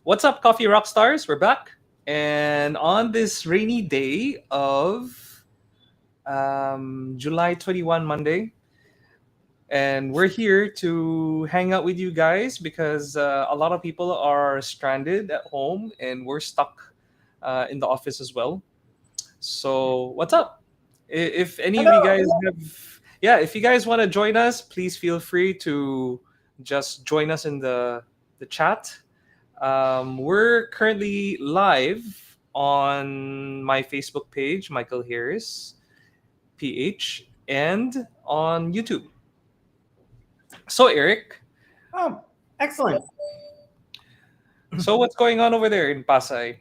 What's up, Coffee Rockstars? We're back. And on this rainy day of July 21, Monday, and we're here to hang out with you guys because a lot of people are stranded at home and we're stuck in the office as well. So, what's up? If any of you Hello. guys have, yeah, if you guys want to join us, please feel free to just join us in the chat. We're currently live on my Facebook page, Michael Harris, PH, and on YouTube. So, Eric, Oh, excellent. so what's going on over there in Pasay?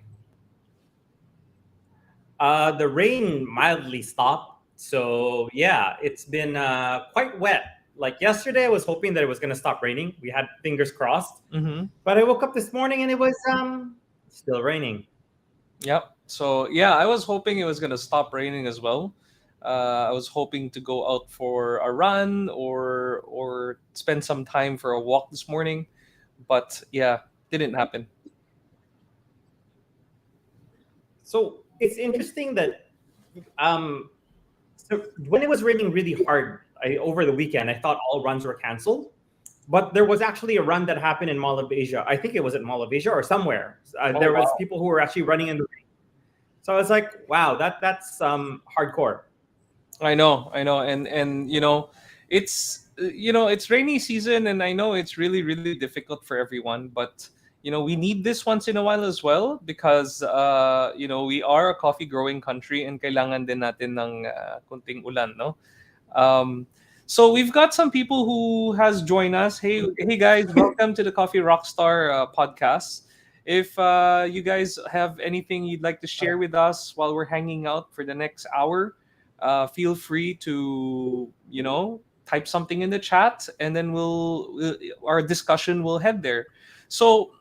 The rain mildly stopped. So, yeah, it's been quite wet. Like yesterday, I was hoping that it was going to stop raining. We had fingers crossed. Mm-hmm. But I woke up this morning and it was still raining. Yep. So, yeah, I was hoping it was going to stop raining as well. I was hoping to go out for a run or spend some time for a walk this morning, but yeah, didn't happen. So, it's interesting that um, so when it was raining really hard over the weekend, I thought all runs were canceled. But there was actually a run that happened in Mall of Asia. I think it was at Mall of Asia or somewhere. Oh There was wow. people who were actually running in the rain. So I was like, wow, that's hardcore. I know, and it's rainy season, and I know it's really really difficult for everyone, but we need this once in a while as well because we are a coffee growing country and kailangan din natin ng kunting ulan, no? So we've got some people who has joined us. Hey guys, welcome to the Coffee Rockstar podcast. If you guys have anything you'd like to share with us while we're hanging out for the next hour, feel free to type something in the chat, and then our discussion will head there. So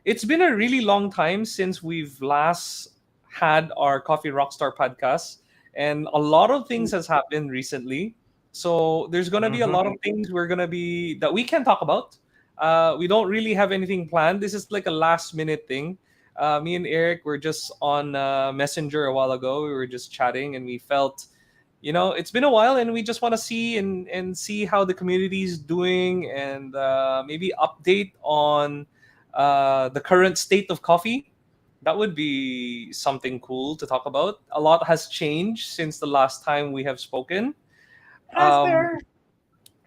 it's been a really long time since we've last had our Coffee Rockstar podcast, and a lot of things has happened recently. So there's gonna be a Mhm. lot of things that we can talk about. We don't really have anything planned. This is like a last minute thing. Me and Eric were just on Messenger a while ago. We were just chatting, and we felt, it's been a while, and we just want to see how the community is doing, and maybe update on the current state of coffee. That would be something cool to talk about. A lot has changed since the last time we have spoken. Has Um, there?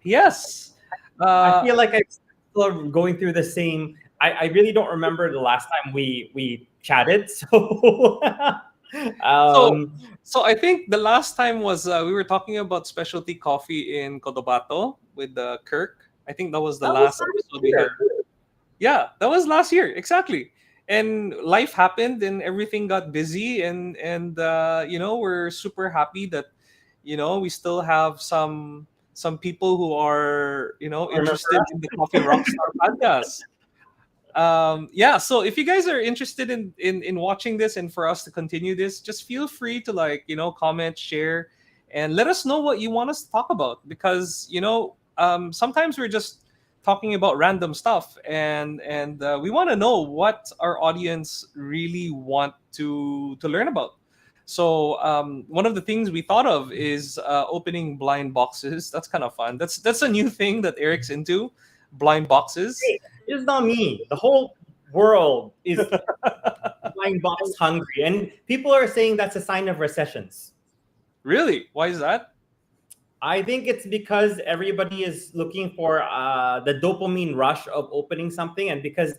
yes. I Uh, feel like I'm still going through the same. I really don't remember the last time we chatted. So, so um, So I think the last time was we were talking about specialty coffee in Cotabato with Kirk. I think that was the that was last last episode we had. year. Yeah, that was last year exactly. And life happened, and everything got busy, and we're super happy that we still have some people who are Remember interested in the Coffee Rockstar podcast. Yeah, so if you guys are interested in watching this and for us to continue this, just feel free to comment, share, and let us know what you want us to talk about, because sometimes we're just talking about random stuff, and we want to know what our audience really want to learn about. So one of the things we thought of is opening blind boxes. That's kind of fun. That's a new thing that Eric's into, blind boxes. Hey, it's not me. The whole world is blind box hungry, and people are saying that's a sign of recessions. Really? Why is that? I think it's because everybody is looking for the dopamine rush of opening something, and because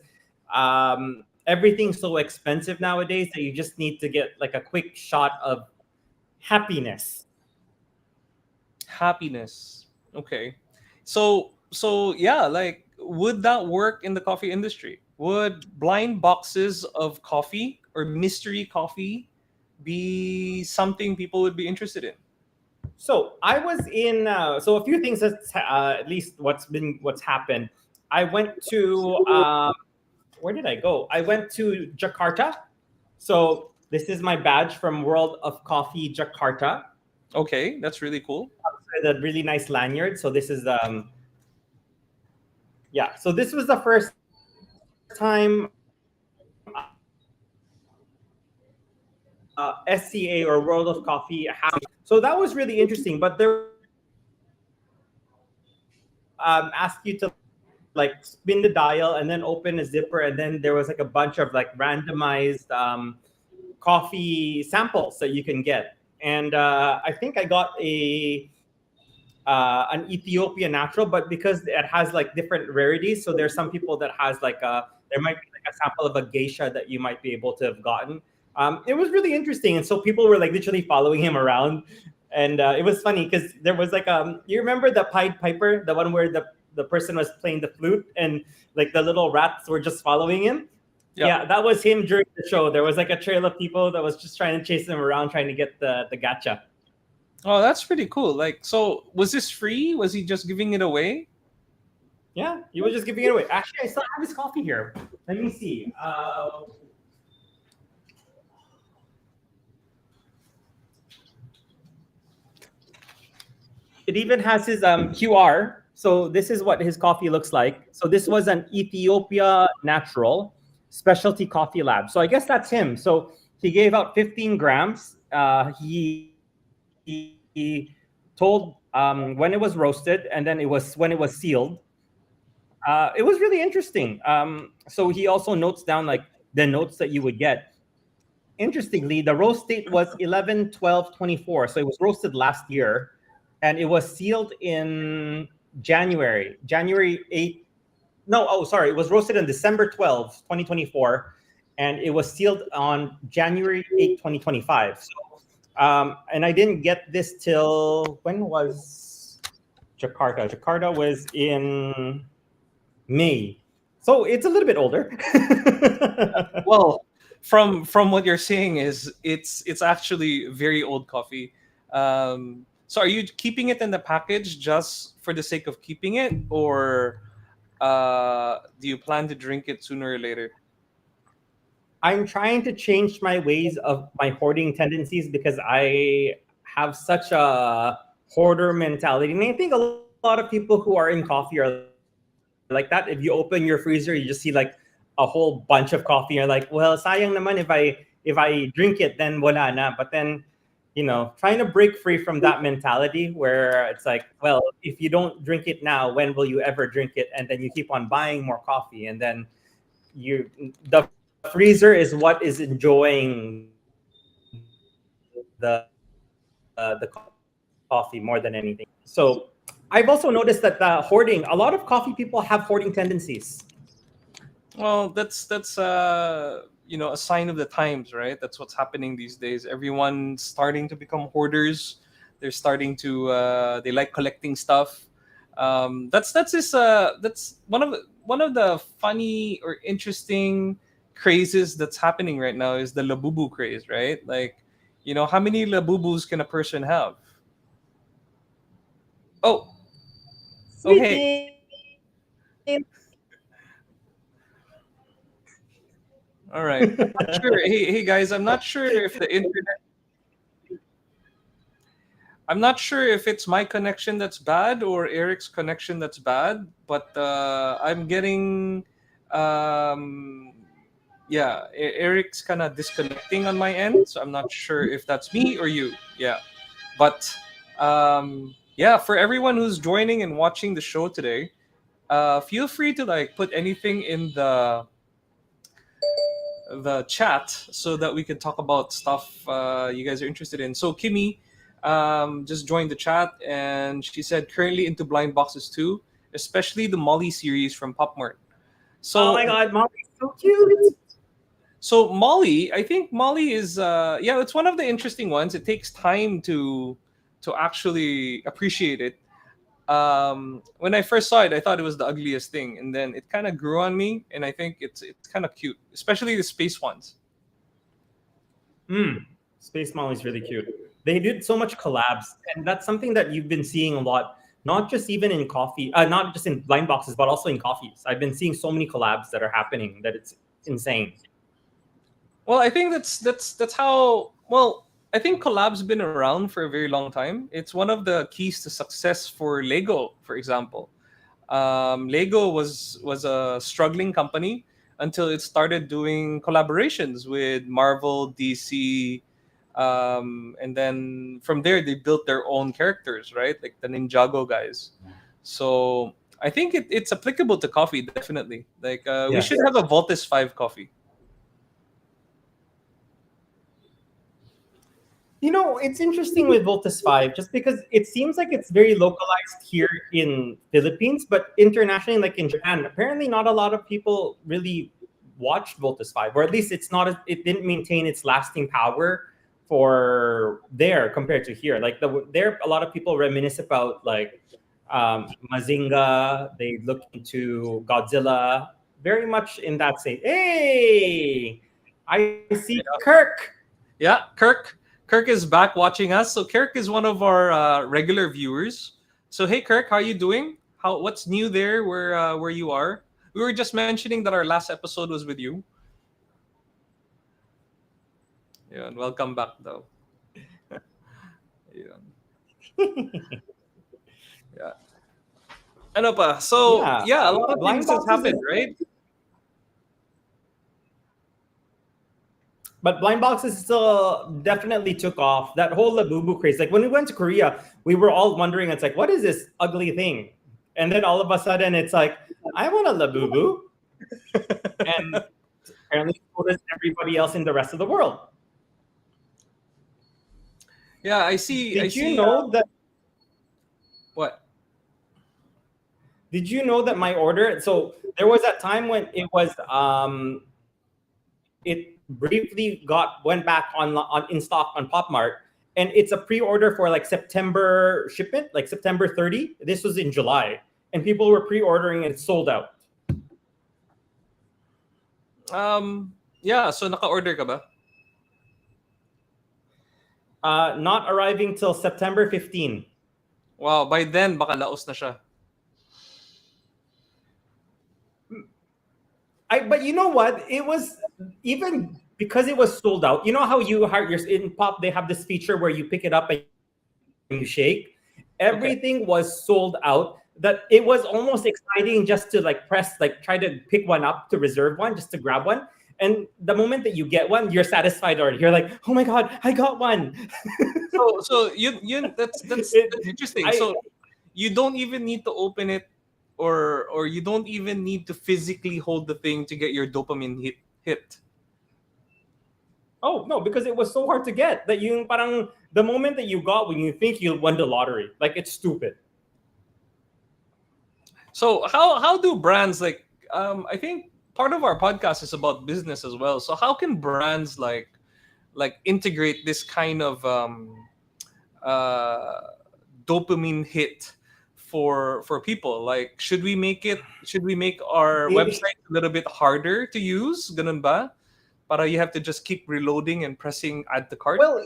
everything's so expensive nowadays that you just need to get like a quick shot of happiness. Happiness. Okay. So yeah, like would that work in the coffee industry? Would blind boxes of coffee or mystery coffee be something people would be interested in? So I was in. So a few things that's at least what's happened. I went to where did I go? I went to Jakarta. So this is my badge from World of Coffee Jakarta. Okay, that's really cool. The really nice lanyard. So this is yeah. So this was the first time SCA or World of Coffee has. So that was really interesting. But there was one where ask you to like spin the dial and then open a zipper, and then there was like a bunch of like randomized coffee samples that you can get. And I think I got an Ethiopia natural, but because it has like different rarities, so there's some people that has like there might be like a sample of a geisha that you might be able to have gotten. It was really interesting, and so people were like literally following him around, and it was funny because there was like you remember the Pied Piper, the one where the person was playing the flute and like the little rats were just following him. Yeah. Yeah, that was him during the show. There was like a trail of people that was just trying to chase him around, trying to get the gacha. Oh, that's pretty cool. Like, so was this free? Was he just giving it away? Yeah, he was just giving it away. Actually, I still have his coffee here. Let me see. It even has his QR. So this is what his coffee looks like. So this was an Ethiopia Natural Specialty Coffee Lab. So I guess that's him. So he gave out 15 grams. He told when it was roasted, and then when it was sealed. It was really interesting. So he also notes down like the notes that you would get. Interestingly, the roast date was 11/12/24. So it was roasted last year, and it was sealed in January 8th. No, oh, sorry. It was roasted on December 12th, 2024, and it was sealed on January 8th, 2025. So, and I didn't get this till when was Jakarta? Jakarta was in May. So it's a little bit older. Well, from what you're saying is it's actually very old coffee. So are you keeping it in the package just for the sake of keeping it, or do you plan to drink it sooner or later? I'm trying to change my ways of my hoarding tendencies because I have such a hoarder mentality. And I think a lot of people who are in coffee are like that. If you open your freezer, you just see like a whole bunch of coffee. You're like, well, sayang naman if I drink it, then wala na. But then, trying to break free from that mentality where it's like, well, if you don't drink it now, when will you ever drink it? And then you keep on buying more coffee, and then the freezer is what is enjoying the coffee more than anything. So I've also noticed that the hoarding, a lot of coffee people have hoarding tendencies. Well, that's a sign of the times, right? That's what's happening these days. Everyone's starting to become hoarders. They're starting to they like collecting stuff. That's one of the funny or interesting crazes that's happening right now is the labubu craze, right? Like, how many labubus can a person have? Oh, oh, hey, Speaking. all right. I'm not sure. Hey, guys, I'm not sure if the internet. I'm not sure if it's my connection that's bad or Eric's connection that's bad, but I'm getting, um, yeah, Eric's kind of disconnecting on my end, so I'm not sure if that's me or you. Yeah, but yeah, for everyone who's joining and watching the show today, feel free to like put anything in the chat so that we can talk about stuff you guys are interested in. So Kimmy just joined the chat and she said currently into blind boxes too, especially the Molly series from Popmart. Oh my So God, Molly's so cute. so Molly, I think Molly is yeah, it's one of the interesting ones. It takes time to actually appreciate it. When I first saw it, I thought it was the ugliest thing, and then it kind of grew on me, and I think it's kind of cute, especially the space ones. Space Molly's really cute. They did so much collabs, and that's something that you've been seeing a lot, not just even in coffee, not just in blind boxes, but also in coffees. I've been seeing so many collabs that are happening that it's insane. Well, I think that's how. Well, I think collabs been around for a very long time. It's one of the keys to success for Lego, for example. Lego was a struggling company until it started doing collaborations with Marvel, DC, And then from there they built their own characters, right? Like the Ninjago guys. So I think it's applicable to coffee, definitely. Like we should Yes. have a Voltis 5 coffee. It's interesting with Voltus 5 just because it seems like it's very localized here in Philippines, but internationally, like in Japan, apparently not a lot of people really watched Voltus 5, or at least it didn't maintain its lasting power for there compared to here. Like there, a lot of people reminisce about like Mazinga. They look into Godzilla, very much in that same. Hey, I see Kirk. Yeah, Kirk is back watching us. So Kirk is one of our regular viewers. So hey Kirk, how are you doing? What's new there where you are? We were just mentioning that our last episode was with you. Yeah, and welcome back though. Yeah. Yeah. Ano pa? So Yeah, yeah, a lot of blind things has boxes happened, is, right? but blind boxes still definitely took off. That whole Labubu craze. Like when we went to Korea, we were all wondering, it's like, what is this ugly thing? And then all of a sudden, it's like, I want a Labubu, and apparently so does everybody else in the rest of the world. Yeah, I see. I Did you see. know that? What? Did you know that my order? So there was that time when it briefly went back on in stock on Popmart, and it's a pre-order for like September shipment, like September 30. This was in July, and people were pre-ordering and it's sold out. Yeah. So naka-order ka ba? Not arriving till September 15. Wow. By then, baka laos na siya. But you know what? It was even because it was sold out. You know how you're in Pop, they have this feature where you pick it up and you shake. Okay. Everything was sold out. That it was almost exciting just to like try to pick one up to reserve one, just to grab one. And the moment that you get one, you're satisfied already. You're like, oh my god, I got one. So you that's interesting. I So you don't even need to open it, or you don't even need to physically hold the thing to get your dopamine hit. Oh no, because it was so hard to get that you parang the moment that you got when you think you won the lottery, like it's stupid. So how do brands like I think part of our podcast is about business as well. So how can brands like integrate this kind of uh dopamine hit for people? Like should we make our Eh, website a little bit harder to use? Ganun ba? Para you have to just keep reloading and pressing add to cart? well,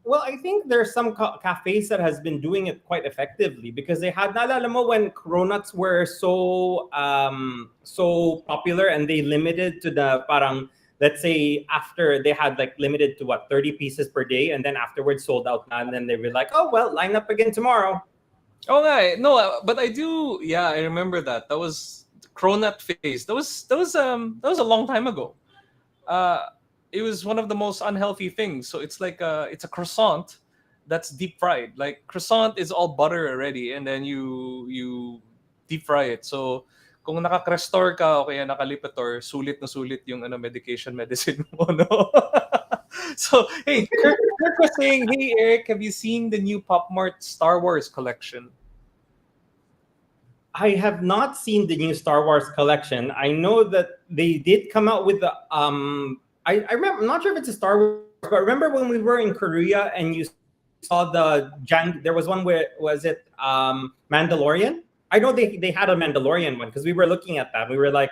Well, I think there's some cafes that has been doing it quite effectively because they had naalala mo when cronuts were so popular and they limited to the parang, let's say after they had like limited to what 30 pieces per day, and then afterwards sold out na, and then they were like, oh well, line up again tomorrow. Oh nga, no, but I do. Yeah, I remember that. That was the Cronut phase. That was a long time ago. Uh, it was one of the most unhealthy things. So it's a croissant that's deep fried. Like croissant is all butter already, and then you deep fry it. So kung naka-Crestor ka o kaya naka-Lipitor, sulit na sulit yung medication medicine mo, no? So hey, Kirk was saying, hey Eric, have you seen the new Pop Mart Star Wars collection? I have not seen the new Star Wars collection. I know that they did come out with the I remember, I'm not sure if it's a Star Wars, but remember when we were in Korea and you saw there was one where was it Mandalorian? I know they had a Mandalorian one because we were looking at that. We were like,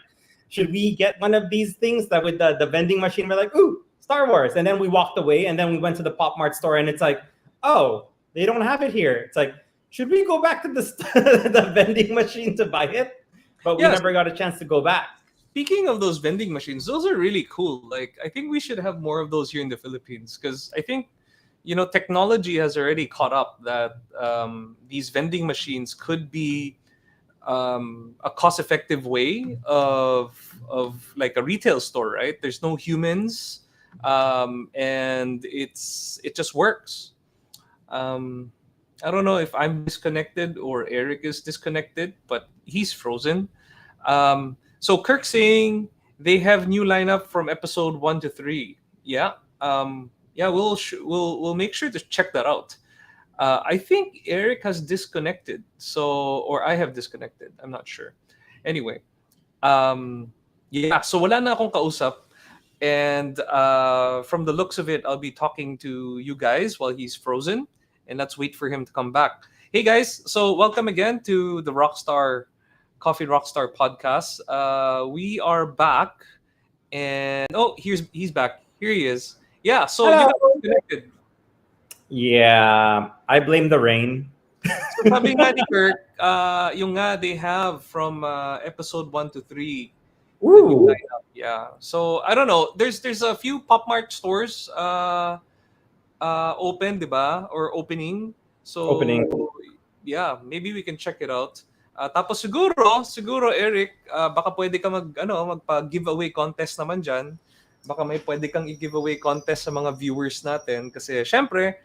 should we get one of these things that with the vending machine? We're like, ooh, Star Wars. And then we walked away and then we went to the Pop Mart store and it's like, oh, they don't have it here. It's like, should we go back to the the vending machine to buy it? But we Yes. never got a chance to go back. Speaking of those vending machines, those are really cool. Like, I think we should have more of those here in the Philippines because I think, technology has already caught up that these vending machines could be a cost-effective way of like a retail store, right? There's no humans and it just works. Um, I don't know if I'm disconnected or Eric is disconnected, but he's frozen. So Kirk saying they have new lineup from episode 1 to 3. Yeah. Yeah, we'll make sure to check that out. I think Eric has disconnected, so or I have disconnected. I'm not sure. Anyway, yeah. So wala na akong kausap, and from the looks of it, I'll be talking to you guys while he's frozen, and let's wait for him to come back. Hey guys, so welcome again to the Rockstar Coffee Rockstar podcast. We are back, and oh, he's back. Here he is. Yeah. So you Hello. got disconnected. Yeah, I blame the rain. So sabi nga ni Kirk, yung nga they have from episode 1 to 3, the new Ooh, lineup. Yeah. So I don't know. There's a few Pop Mart stores open, 'di ba? Or opening. So opening. yeah, maybe we can check it out. Tapos siguro Eric, baka pwede ka magpa-giveaway contest naman diyan. Baka may pwede kang i-giveaway contest sa mga viewers natin kasi syempre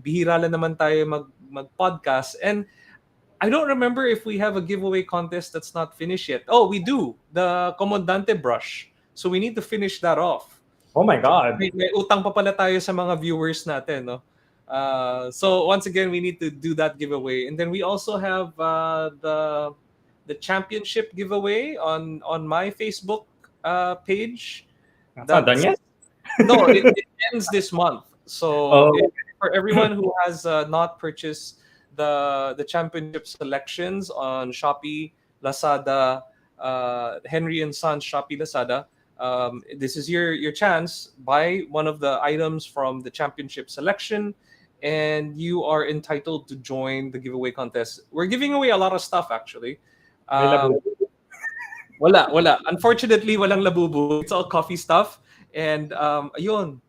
bihira lang naman tayo mag-podcast, and I don't remember if we have a giveaway contest that's not finished yet. Oh, we do. The Comandante brush. So we need to finish that off. Oh my God. May utang pa pala tayo sa mga viewers natin, no? So once again, we need to do that giveaway, and then we also have the championship giveaway on my Facebook page. That's not done That's yet. no, it ends this month. So Oh, for everyone who has not purchased the championship selections on Shopee, Lazada, Henry and Sons, Shopee, Lazada, this is your chance. Buy one of the items from the championship selection, and you are entitled to join the giveaway contest. We're giving away a lot of stuff actually. may Um, labu. wala. Unfortunately, walang labubu. It's all coffee stuff. And ayun,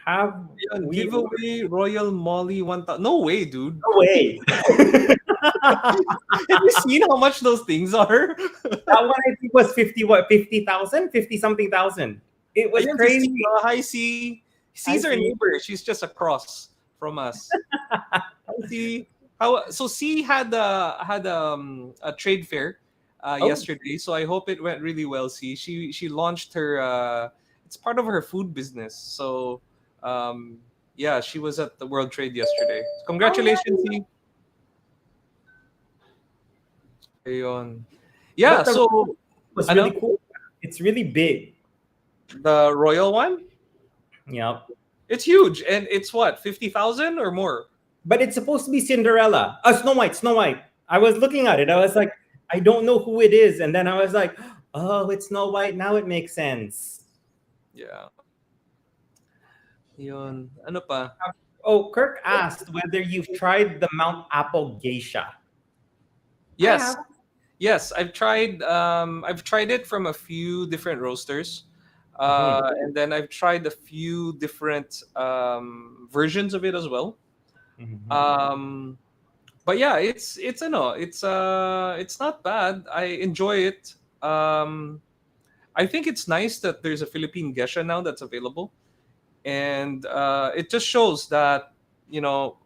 Have ayun, we? giveaway Royal Molly 1000. No way, dude. No way. Have you seen how much those things are? That one I think was 50, what, 50,000? 50 something thousand. It was Ayun, si C. crazy. Hi, C. I C's our see. neighbor. She's just across from us. Hi, C. How so? C had a trade fair Oh, yesterday, so I hope it went really well. C. She launched her. It's part of her food business. So um, yeah, she was at the World Trade yesterday. oh yeah. Congratulations, C. Ayun. Yeah. But the So was really ano cool. It's really big. the royal one? Yeah. It's huge, and it's what 50,000 or more. But it's supposed to be Cinderella. Snow White, Snow White. I was looking at it. I was like, I don't know who it is. And then I was like, oh, it's Snow White. Now it makes sense. Yeah. Yun. Ano pa? Oh, Kirk asked whether you've tried the Mount Apple geisha. Yes. have. Yes, I've tried it from a few different roasters. Mhm. And then I've tried a few different versions of it as well. Mhm. Um but yeah, it's not bad. I enjoy it. I think it's nice that there's a Philippine geisha now that's available, and it just shows that you know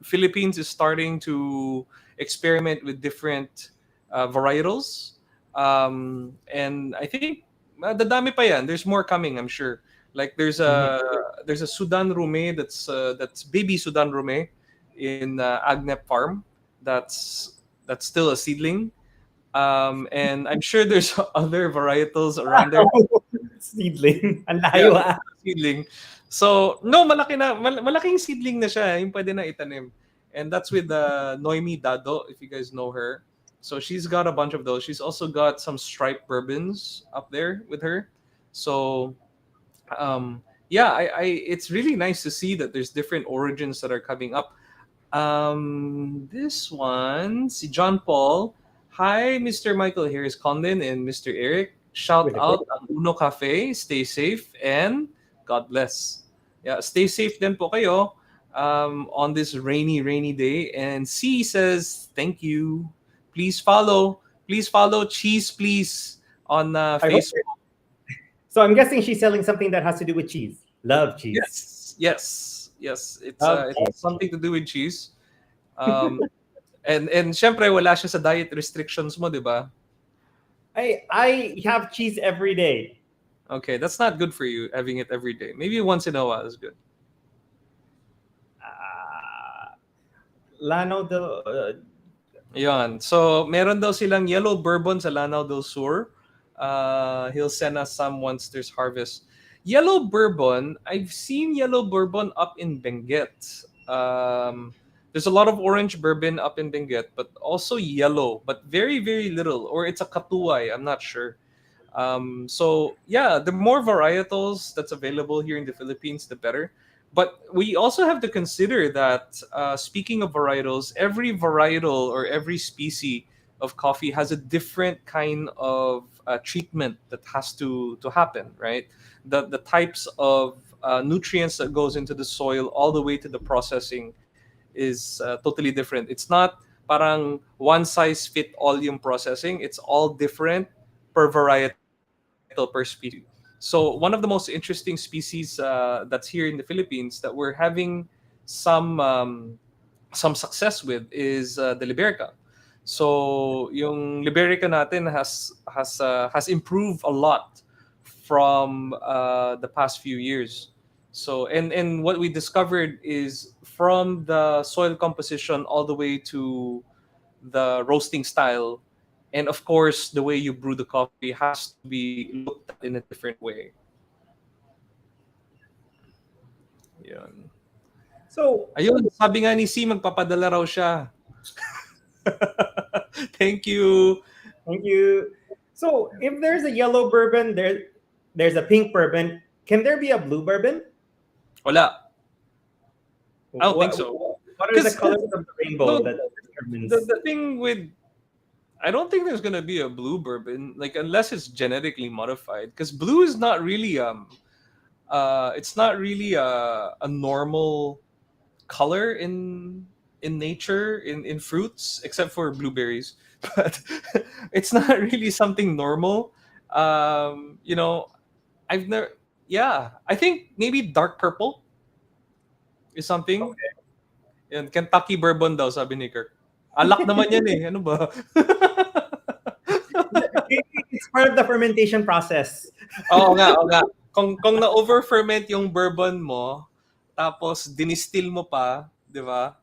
Philippines is starting to experiment with different varietals, and I think dadami pa yan. There's more coming, I'm sure. Like Mhm. there's a Sudan Rume that's baby Sudan Rume in Agnep Farm. That's still a seedling, and I'm sure there's other varietals around there. Seedling. Ang Yeah, layo ah. seedling. So, no, malaking seedling na siya, yung pwede na itanim. And that's with Noemi Dado, if you guys know her. So she's got a bunch of those. She's also got some striped bourbons up there with her. So, yeah, I it's really nice to see that there's different origins that are coming up. This one, si John Paul. Hi, Mr. Michael. Here is Condon and Mr. Eric. Shout With the out cook. ang Uno Cafe. Stay safe and God bless. Yeah, stay safe din po kayo on this rainy day. And C says, thank you. Please follow. Please follow Cheese Please on I hope Facebook. So I'm guessing she's selling something that has to do with cheese. Love cheese. Yes. Love It's cheese. something to do with cheese. Um, and syempre wala siya sa diet restrictions mo, di ba? I have cheese every day. Okay, that's not good for you having it every day. Maybe once in a while is good. Uh, Lano de Yan. So, meron daw silang yellow bourbon sa Lanao del Sur. He'll send us some once there's harvest. Yellow bourbon, I've seen yellow bourbon up in Benguet. There's a lot of orange bourbon up in Benguet, but also yellow, but very, very little. Or it's a katuay, I'm not sure. So yeah, the more varietals that's available here in the Philippines, the better. But we also have to consider that speaking of varietals, every varietal or every species of coffee has a different kind of treatment that has to happen, right? The types of nutrients that goes into the soil all the way to the processing is totally different. It's not parang one size fit all yung processing. It's all different per varietal per species. So one of the most interesting species that's here in the Philippines that we're having some um, some success with is the Liberica. So yung Liberica natin has improved a lot from the past few years. So and what we discovered is from the soil composition all the way to the roasting style, and of course the way you brew the coffee has to be looked at in a different way. Yun. So Ayun, sabi nga ni C, magpapadala raw siya. Thank you. thank you. So if there's a yellow bourbon, there's a pink bourbon. Can there be a blue bourbon? Wala. I don't think What so. what are the Because colors of the rainbow no, that determines? the thing with I don't think there's gonna be a blue bourbon, like unless it's genetically modified. Because blue is not really it's not really a normal color in nature in fruits except for blueberries, but it's not really something normal. You know, I've never. Yeah, I think maybe dark purple is something. Yan, Kentucky bourbon daw, sabi ni Kirk. Alak naman yan eh. Ano ba? It's part of the fermentation process. Oo nga. Kung na-over-ferment yung bourbon mo, tapos dinistil mo pa, di ba?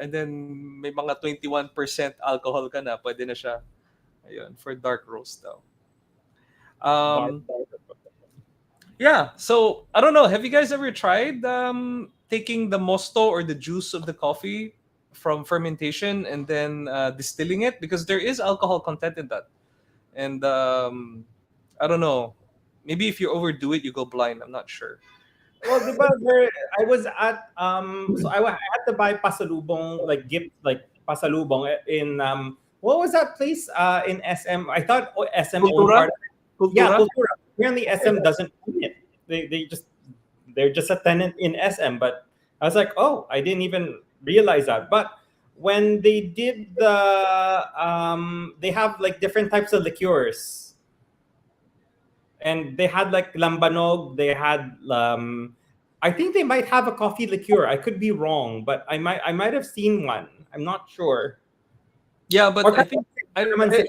And then may mga 21% alcohol ka na, pwede na siya. Ayun, for dark roast daw. Bar- Um, yeah, so I don't know. Have you guys ever tried taking the mosto or the juice of the coffee from fermentation and then distilling it? Because there is alcohol content in that. And I don't know. Maybe if you overdo it, you go blind. I'm not sure. Well, I was at so I had to buy pasalubong like gift like pasalubong in what was that place in SM? I thought SM owned Cultura? part of it. Yeah, Cultura? Cultura. Apparently SM doesn't own it. They're just a tenant in SM. But I was like, oh, I didn't even realize that. But when they did they have like different types of liqueurs, and they had like lambanog. They had I think they might have a coffee liqueur. I could be wrong, but I might have seen one. I'm not sure. Yeah, but Or I think I, I calamansi.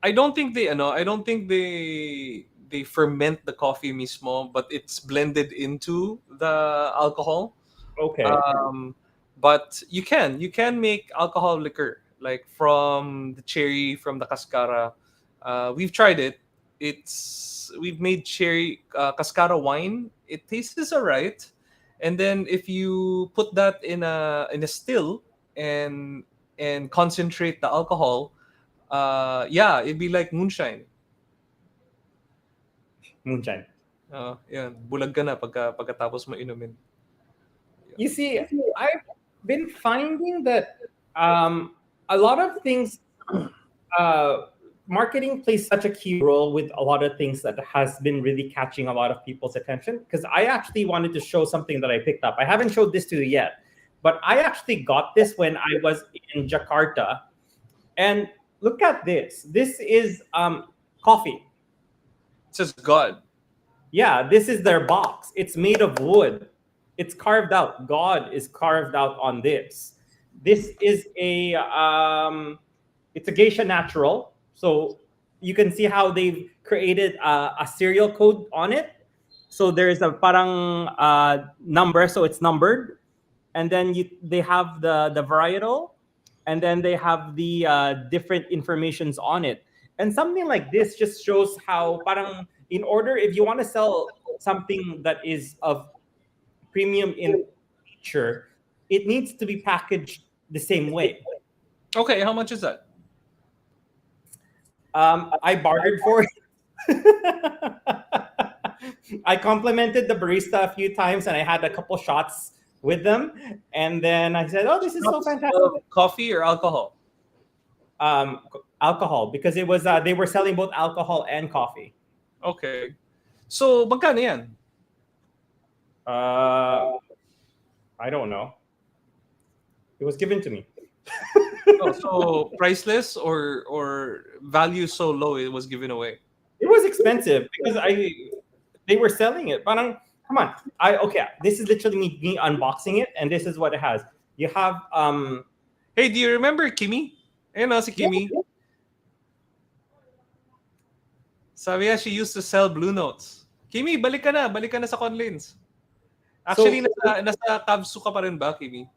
I don't think I don't think they ferment the coffee mismo, but it's blended into the alcohol. Okay. Um, but you can make alcohol liquor like from the cherry, from the cascara. We've tried it. We've made cherry cascara wine. It tastes alright. And then if you put that in a still and concentrate the alcohol, yeah, it'd be like moonshine. Moonshine. Yan, bulag ka na pagkatapos mo inumin. You see, I've been finding that a lot of things, uh, marketing plays such a key role with a lot of things that has been really catching a lot of people's attention. Because I actually wanted to show something that I picked up. I haven't showed this to you yet, but I actually got this when I was in Jakarta. And look at this. This is coffee. It says God. Yeah, this is their box. It's made of wood. It's carved out. God is carved out on this. This is it's a geisha natural. So you can see how they've created a serial code on it. So there's a parang number, so it's numbered, and then they have the varietal, and then they have the different informations on it. And something like this just shows how parang in order, if you want to sell something that is of premium in nature, it needs to be packaged the same way. Okay, how much is that? I bartered for it. I complimented the barista a few times, and I had a couple shots with them, and then I said, "Oh, this is so fantastic." Coffee or alcohol? Um, Alcohol, because it was they were selling both alcohol and coffee. Okay. So, magkano yan? I don't know. It was given to me. Oh, so priceless or value so low it was given away. It was expensive because they were selling it. Parang, come on. Okay, this is literally me unboxing it, and this is what it has. You have Hey, do you remember Kimi? Ayun si Kimi. Sabi niya, she used to sell Blue Notes. Kimi, balik ka na sa Conlins. Actually, nasa Kabsu ka pa rin ba, Kimi?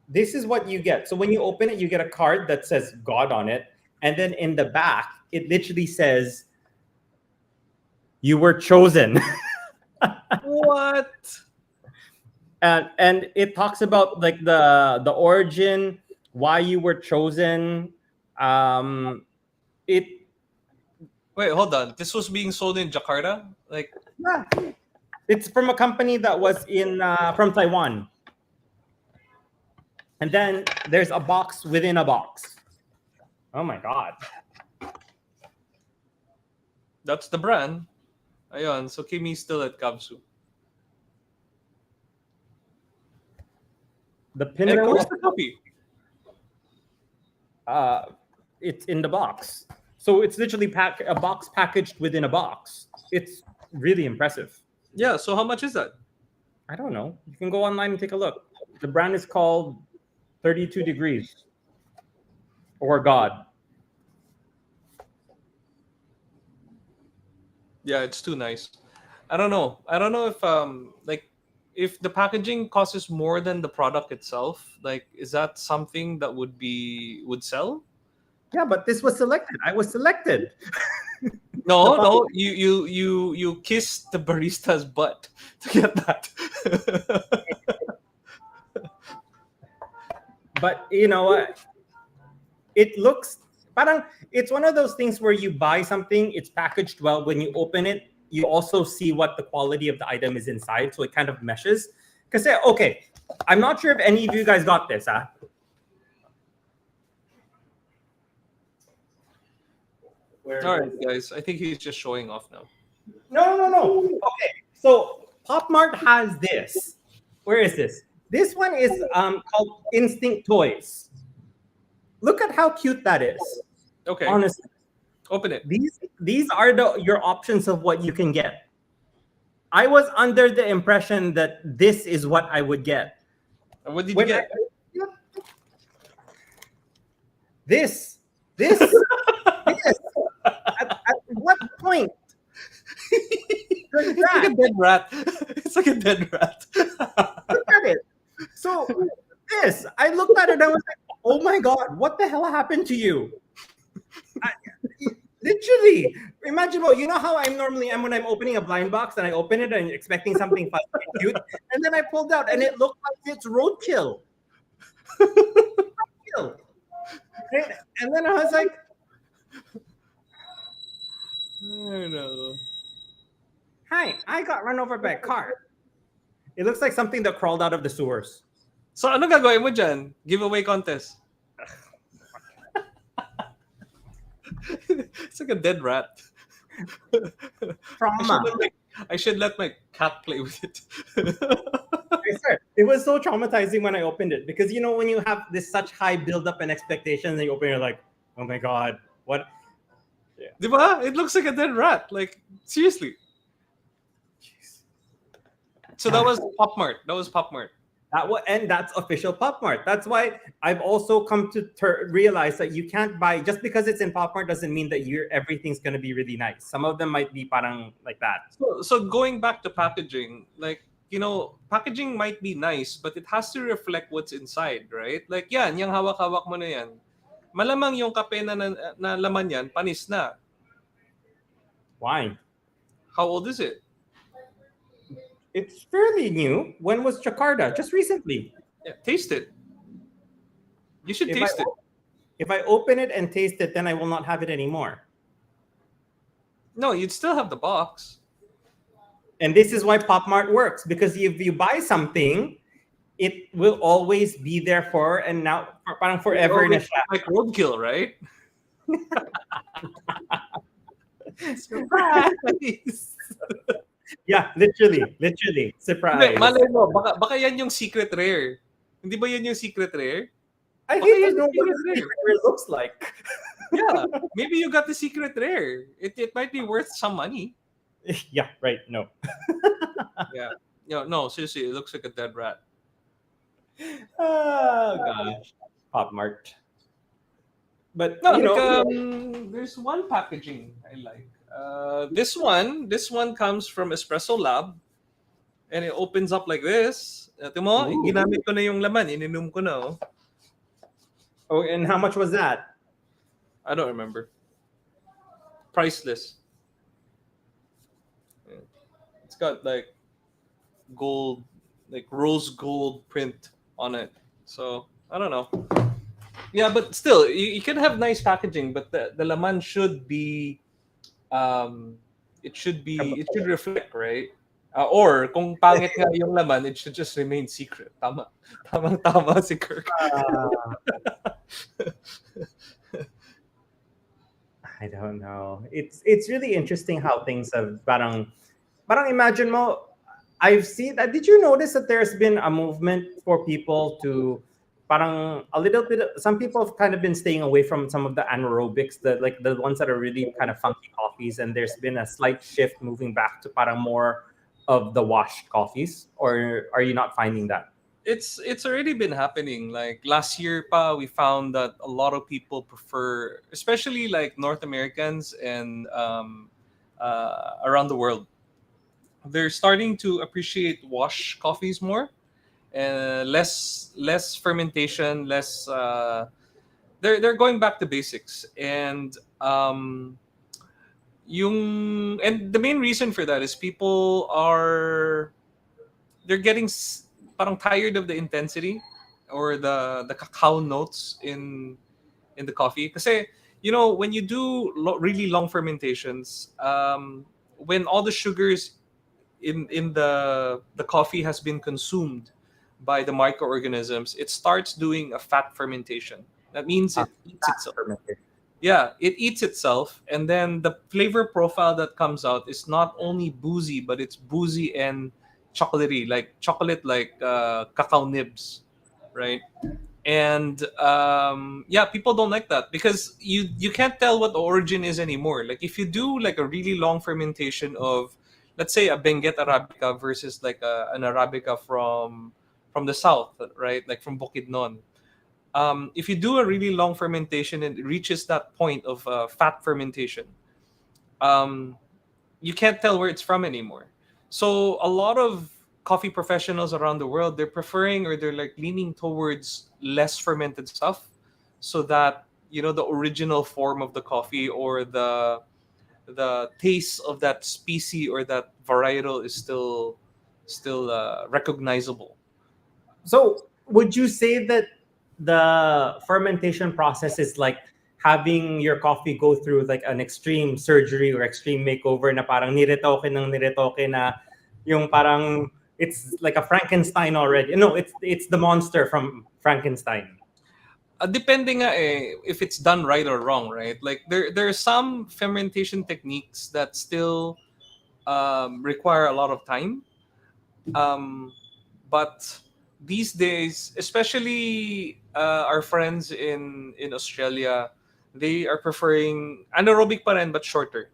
This is what you get. So when you open it, you get a card that says God on it, and then in the back, it literally says, "You were chosen." What? And it talks about like the origin, why you were chosen. It Wait, hold on. This was being sold in Jakarta? Like, yeah, it's from a company that was in from Taiwan. And then there's a box within a box. Oh my God. that's the brand. Ayun, so Kimi's still at Kabsu. The And pinnacle, where's the copy? it's in the box. So it's literally a box packaged within a box. It's really impressive. Yeah, so how much is that? I don't know. You can go online and take a look. The brand is called 32 Degrees or God. Yeah, it's too nice. I don't know. I don't know if like if the packaging costs more than the product itself. Like, is that something that would sell? Yeah, but this was selected. I was selected. No, The no. You kissed the barista's butt to get that. But you know what? It looks parang it's one of those things where you buy something, it's packaged well. When you open it, you also see what the quality of the item is inside, so it kind of meshes. Because okay, I'm not sure if any of you guys got this, huh? All right, guys. I think he's just showing off now. No. Okay, so Pop Mart has this. Where is this? This one is called Instinct Toys. Look at how cute that is. Okay, Honestly, open it. these are your options of what you can get. I was under the impression that this is what I would get. And what did you When get? This. This. At what point? It's like a dead rat. It's like a dead rat. Look at it. So this, I looked at it and I was like, "Oh my God, what the hell happened to you?" Literally, imagine. Well, you know how I normally am when I'm opening a blind box and I open it and expecting something fun and cute, and then I pulled out and it looked like it's roadkill. Roadkill. And then I was like, I know. "Hi, I got run over by a car." It looks like something that crawled out of the sewers. So ano gagawin mo dyan? Giveaway contest. It's like a dead rat. Trauma. I should let my cat play with it. I swear, it was so traumatizing when I opened it because you know when you have this such high buildup and expectations and you open it, you're like, "Oh my God, what?" Yeah. Diba? It looks like a dead rat. Like, seriously. So that was Pop Mart. That was Pop Mart. And that's official Pop Mart. That's why I've also come to realize that you can't buy just because it's in Pop Mart doesn't mean that everything's gonna be really nice. Some of them might be parang like that. So going back to packaging, like, packaging might be nice, but it has to reflect what's inside, right? Like, yan, yung hawak-hawak mo na yan. Malamang yung kape na laman yan, panis na. Why? How old is it? It's fairly new. When was Jakarta? Just recently. Yeah, taste it. You should If taste it. if I open it and taste it, then I will not have it anymore. No, you'd still have the box. And this is why Pop Mart works, because if you buy something, it will always be there and now parang forever na siya. Like roadkill, right? Surprise! Yeah, literally. Surprise. Hindi, malay mo, baka yan yung secret rare. Hindi ba yan yung secret rare? I Okay, hate to yan know yung what secret the rare. rare looks like. Yeah, maybe you got the secret rare. It might be worth some money. Yeah, right. No. Yeah. No, seriously, it looks like a dead rat. Oh gosh. Pop Mart. But No, you like, know, there's one packaging I like. This one comes from Espresso Lab, and it opens up like this. Ito mo, Ooh. ginamit ko na yung laman, ininom ko na. Oh. oh, and how much was that? I don't remember. Priceless. Yeah. It's got like gold, like rose gold print on it. So I don't know. Yeah, but still, you can have nice packaging, but the laman should be, it should reflect, right? Or kung pangit nga yung laman, it should just remain secret. Tama si Kirk. I don't know. It's really interesting how things have parang imagine mo. I've seen that. Did you notice that there's been a movement for people to parang a little bit some people have kind of been staying away from some of the anaerobics, the ones that are really kind of funky coffees, and there's been a slight shift moving back to parang more of the washed coffees, or are you not finding that? It's already been happening. Like last year, we found that a lot of people prefer, especially like North Americans and around the world, they're starting to appreciate wash coffees more, and less fermentation, less. They're going back to basics, and and the main reason for that is people are they're getting parang tired of the intensity or the cacao notes in the coffee. Kasi, when you do really long fermentations, when all the sugars in the coffee has been consumed by the microorganisms, it starts doing a fat fermentation. That means it eats itself. Yeah, it eats itself, and then the flavor profile that comes out is not only boozy, but it's boozy and chocolatey, like chocolate, like cacao nibs, right? And yeah, people don't like that because you can't tell what the origin is anymore. Like if you do like a really long fermentation of, let's say, a Benguet Arabica versus like an Arabica from the south, right? Like from Bukidnon. If you do a really long fermentation and it reaches that point of fat fermentation, um, you can't tell where it's from anymore. So a lot of coffee professionals around the world, they're preferring or they're like leaning towards less fermented stuff, so that the original form of the coffee or the taste of that species or that varietal is still recognizable. So, would you say that the fermentation process is like having your coffee go through like an extreme surgery or extreme makeover na parang niretoke na yung parang it's like a Frankenstein already. No, it's the monster from Frankenstein. Depende nga if it's done right or wrong, right? Like there are some fermentation techniques that still require a lot of time. But these days, especially our friends in Australia, They are preferring anaerobic pa rin, but shorter,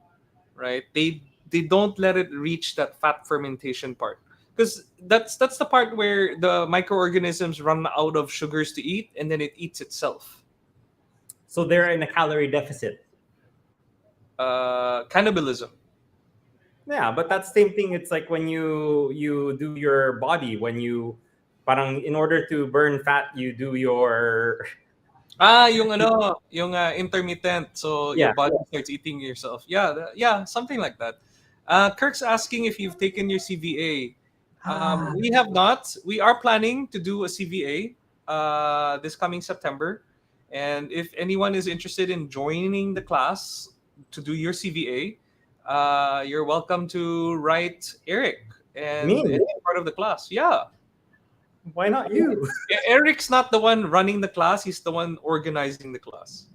right? They don't let it reach that fat fermentation part, because that's the part where the microorganisms run out of sugars to eat, and then it eats itself. So they're in a calorie deficit. Cannibalism. Yeah, but that's same thing. It's like when you do your body, when you parang in order to burn fat, you do your Yung ano, yung intermittent. So your yeah. body starts eating yourself. Yeah, yeah, something like that. Kirk's asking if you've taken your CVA. Ah, We have not. We are planning to do a CVA this coming September. And if anyone is interested in joining the class to do your CVA, you're welcome to write Eric and me? be part of the class. Yeah. Why not you? Eric's not the one running the class, he's the one organizing the class.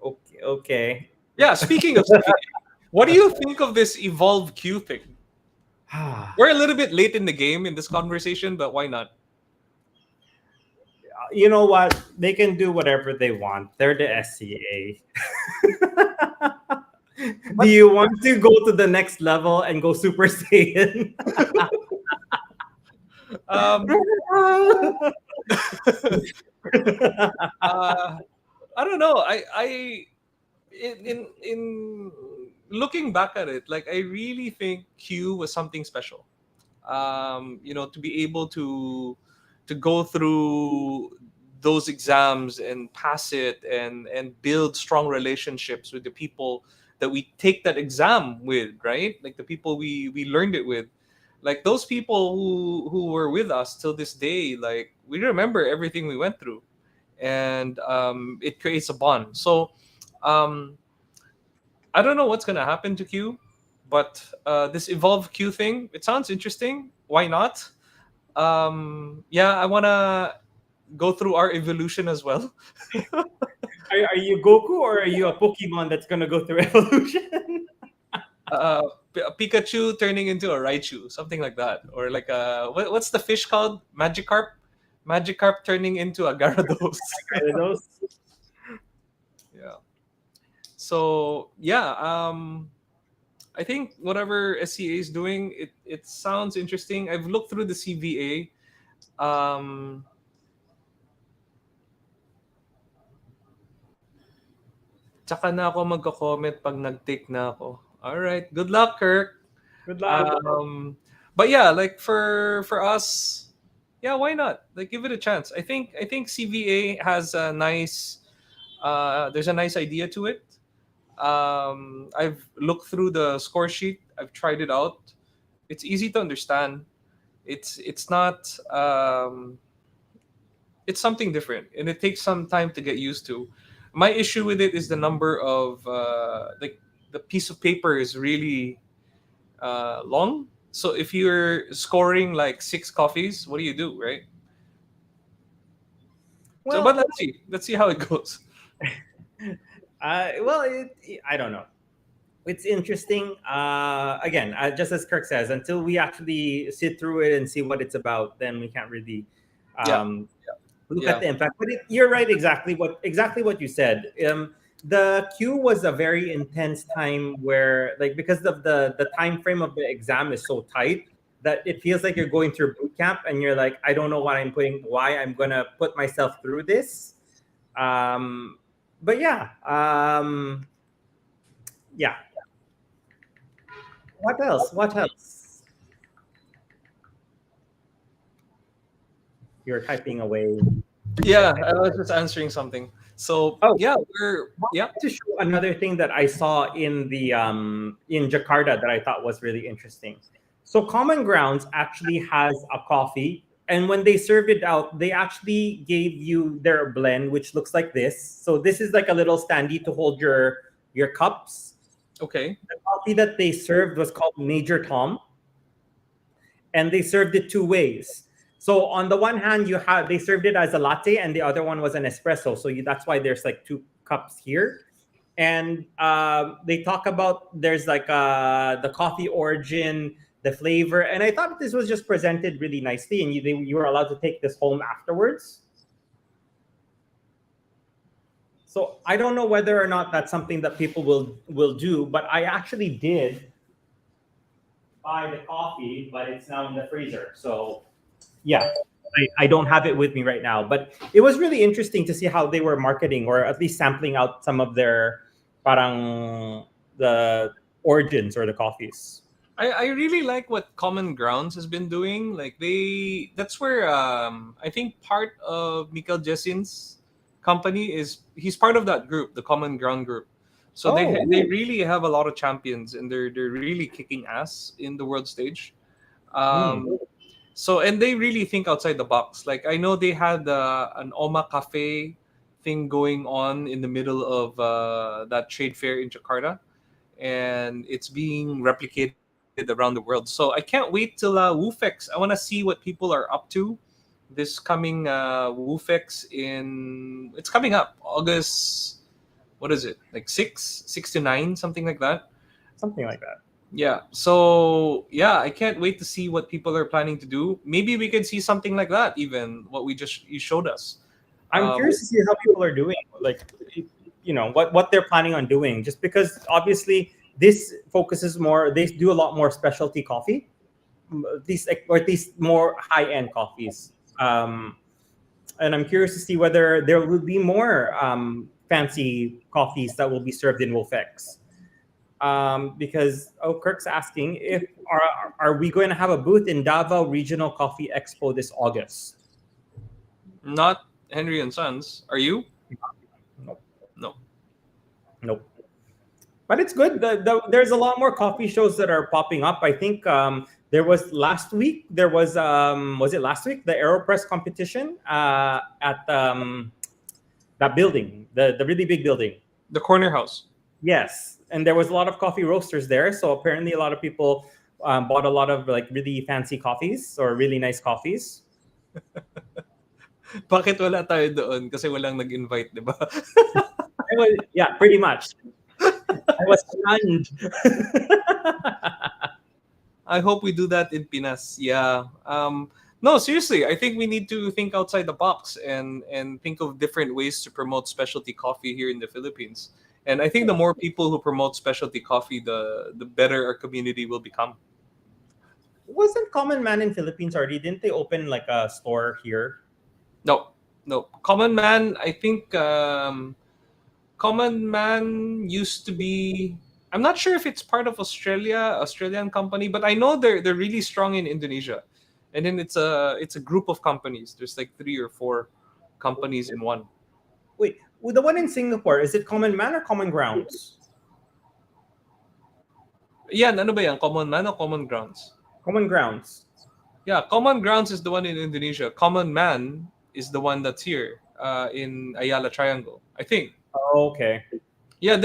Okay, okay. Yeah, speaking of CVA, what do you think of this evolve Q thing? We're a little bit late in the game in this conversation, but why not? You know what? They can do whatever they want. They're the SCA. Do But you want to go to the next level and go Super Saiyan? um, uh, I don't know. In looking back at it, like I really think Q was something special. To be able to go through those exams and pass it and build strong relationships with the people that we take that exam with, right? Like the people we learned it with, like those people who were with us till this day, like we remember everything we went through, and it creates a bond. So um I don't know what's gonna happen to Q, but this evolve Q thing, it sounds interesting. Why not? Yeah, I wanna go through our evolution as well. Are you Goku or are you a Pokemon that's gonna go through evolution? uh, Pikachu turning into a Raichu, something like that, or like what's the fish called? Magikarp. Magikarp turning into a Gyarados. Those. Yeah. So yeah, I think whatever SCA is doing, it sounds interesting. I've looked through the CVA. Tsaka na ako magko-comment pag nag-take na ako. All right. Good luck, Kirk. Good luck. But yeah, like for us, yeah, why not? Like give it a chance. I think CVA has a nice there's a nice idea to it. I've looked through the score sheet. I've tried it out. It's easy to understand. It's not it's something different, and it takes some time to get used to. My issue with it is the number of like the piece of paper is really long. So if you're scoring like six coffees, what do you do, right? So, but Well, let's see how it goes. I don't know. It's interesting. Again, just as Kirk says, until we actually sit through it and see what it's about, then we can't really Yeah, um, look at yeah, the impact. But you're right, exactly what you said. The queue was a very intense time where, like, because of the time frame of the exam is so tight that it feels like you're going through boot camp, and you're like, I don't know why I'm gonna put myself through this. Um, but yeah, yeah. What else? What else? You're typing away. yeah. I was just answering something. So Oh, yeah, yeah. to show another thing that I saw in Jakarta that I thought was really interesting. So Common Grounds actually has a coffee, and when they served it out, they actually gave you their blend, which looks like this. So this is like a little standee to hold your cups. Okay. The coffee that they served was called Major Tom, and they served it two ways. So on the one hand, they served it as a latte, and the other one was an espresso. So that's why there's like two cups here. And they talk about there's like the coffee origin, the flavor, and I thought this was just presented really nicely, and you were allowed to take this home afterwards. So I don't know whether or not that's something that people will do, but I actually did buy the coffee, but it's now in the freezer. So yeah, I don't have it with me right now. But it was really interesting to see how they were marketing or at least sampling out some of their parang the origins or the coffees. I really like what Common Grounds has been doing. Like that's where I think part of Mikael Jessin's company is he's part of that group, the Common Ground group. So Oh, they really have a lot of champions and they're really kicking ass in the world stage. hmm. So and they really think outside the box. Like I know they had an Oma Cafe thing going on in the middle of that trade fair in Jakarta, and it's being replicated around the world. So I can't wait till WooFex. I want to see what people are up to this coming WooFex in. It's coming up August. What is it? Like 6 to 9, something like that. Something like that. Yeah. So yeah, I can't wait to see what people are planning to do. Maybe we could see something like that. Even what we just you showed us. I'm Um, curious to see how people are doing. Like, what they're planning on doing. Just because obviously this focuses more. They do a lot more specialty coffee. These or at least more high end coffees. And I'm curious to see whether there will be more fancy coffees that will be served in Wolfex. Because Kirk's asking if are we going to have a booth in Davao Regional Coffee Expo this August? Not Henry and Sons. Are you? Nope. No. Nope. But it's good. There's a lot more coffee shows that are popping up. I think there was last week. There was it last week the Aeropress competition at that building, the really big building. The corner house. Yes, and there was a lot of coffee roasters there. So apparently, a lot of people bought a lot of like really fancy coffees or really nice coffees. Bakit wala tayo doon? Kasi walang nag-invite, di ba? Yeah, pretty much. I was stunned. I hope we do that in Pinas. Yeah. No, seriously, I think we need to think outside the box and think of different ways to promote specialty coffee here in the Philippines. And I think the more people who promote specialty coffee, the better our community will become. Wasn't Common Man in Philippines already? Didn't they open like a store here? No, no. Common Man, I think Common Man used to be. I'm not sure if it's part of Australian company, but I know they're really strong in Indonesia, and then it's a group of companies. There's like 3 or 4 companies in one. Wait, well, the one in Singapore, is it Common Man or Common Grounds? Yeah, ano ba yan? Common Man or Common Grounds? Common Grounds. Yeah, Common Grounds is the one in Indonesia. Common Man is the one that's here in Ayala Triangle, I think. Oh, okay. Yeah,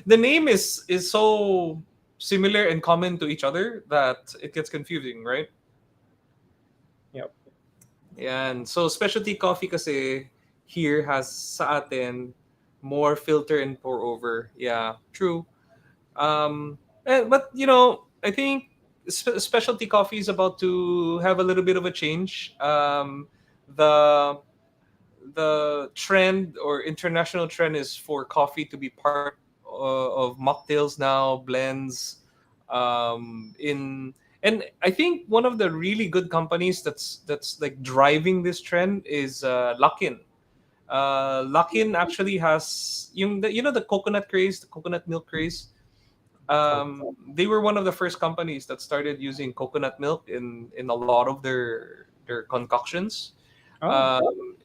the name is so similar and common to each other that it gets confusing, right? Yep. Yeah, and so specialty coffee kasi here has sa atin more filter and pour over. Yeah, true. But I think specialty coffee is about to have a little bit of a change. The the trend or international trend is for coffee to be part of mocktails now, blends, in and I think one of the really good companies that's like driving this trend is Luckin. Luckin actually has the coconut craze, the coconut milk craze. They were one of the first companies that started using coconut milk in a lot of their concoctions. Oh,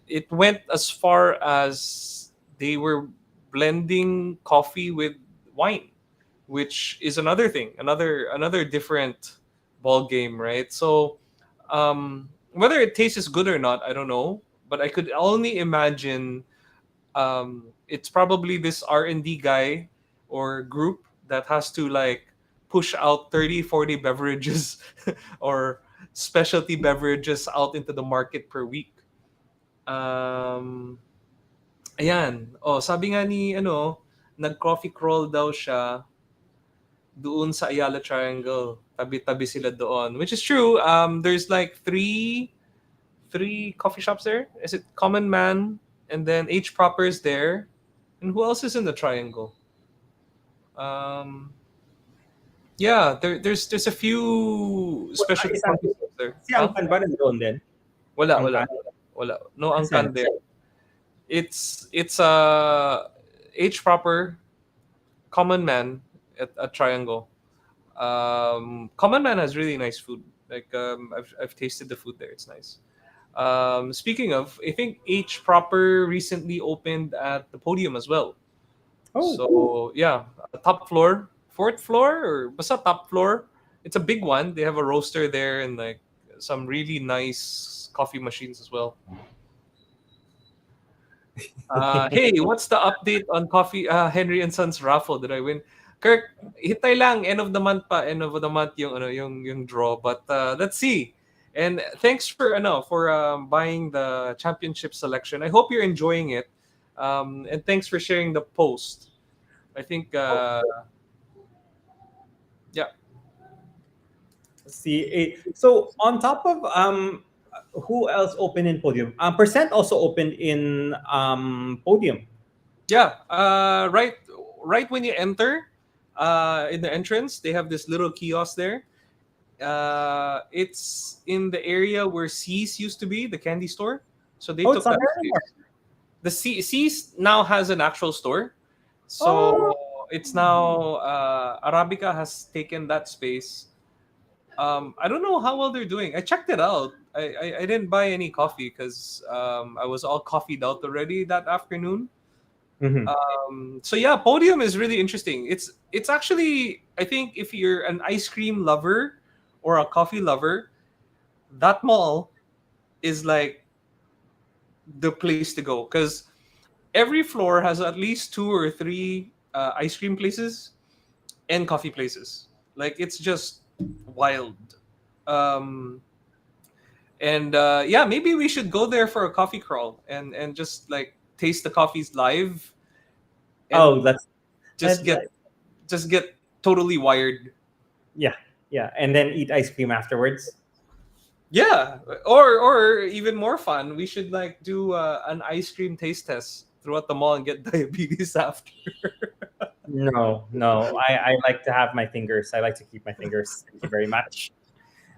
It went as far as they were blending coffee with wine, which is another thing, another different ball game, right? So whether it tastes good or not, I don't know, but I could only imagine it's probably this R&D guy or group that has to like push out 30, 40 beverages or specialty beverages out into the market per week. um Ayan. Oh, sabi nga ni nag-coffee crawl daw siya doon sa Ayala Triangle. Tabi-tabi sila doon, which is true. There's like three coffee shops there. Is it Common Man, and then H Proper is there, And who else is in the triangle? Um, yeah, there's a few specialty Isang, coffee shops there. si Huh? Angkan ba nandoon din? Wala, wala, Angkan? wala. No Asan? angkan there. It's a H proper common man at a triangle. Common man has really nice food. Like I've tasted the food there. It's nice. Speaking of, I think H proper recently opened at the Podium as well. Oh, So yeah, top floor, fourth floor, or what's that top floor? It's a big one. They have a roaster there and like some really nice coffee machines as well. Hey, what's the update on Coffee Henry and Sons raffle? Did I win? Kirk, hitay lang end of the month pa, end of the month yung ano yung draw. But let's see. And thanks for buying the championship selection. I hope you're enjoying it. And thanks for sharing the post. I think yeah. see. So on top of who else opened in Podium? Percent also opened in Podium. Yeah, right when you enter in the entrance, they have this little kiosk there. It's in the area where C's used to be, the candy store. So they Oh, it's took not that there anymore. space. The C's now has an actual store. Oh, So it's now Arabica has taken that space. I don't know how well they're doing. I checked it out. I didn't buy any coffee because I was all coffeeed out already that afternoon. mhm. So yeah, Podium is really interesting. It's actually, I think if you're an ice cream lover or a coffee lover, that mall is like the place to go because every floor has at least two or three ice cream places and coffee places. Like it's just wild. Um, and yeah, maybe we should go there for a coffee crawl and just like taste the coffees live and Oh, that's just get like, just get totally wired. yeah, yeah, and then eat ice cream afterwards. Yeah, or even more fun, we should like do an ice cream taste test throughout the mall and get diabetes after. No, no, I like to have my fingers. I like to keep my fingers. Thank you very much.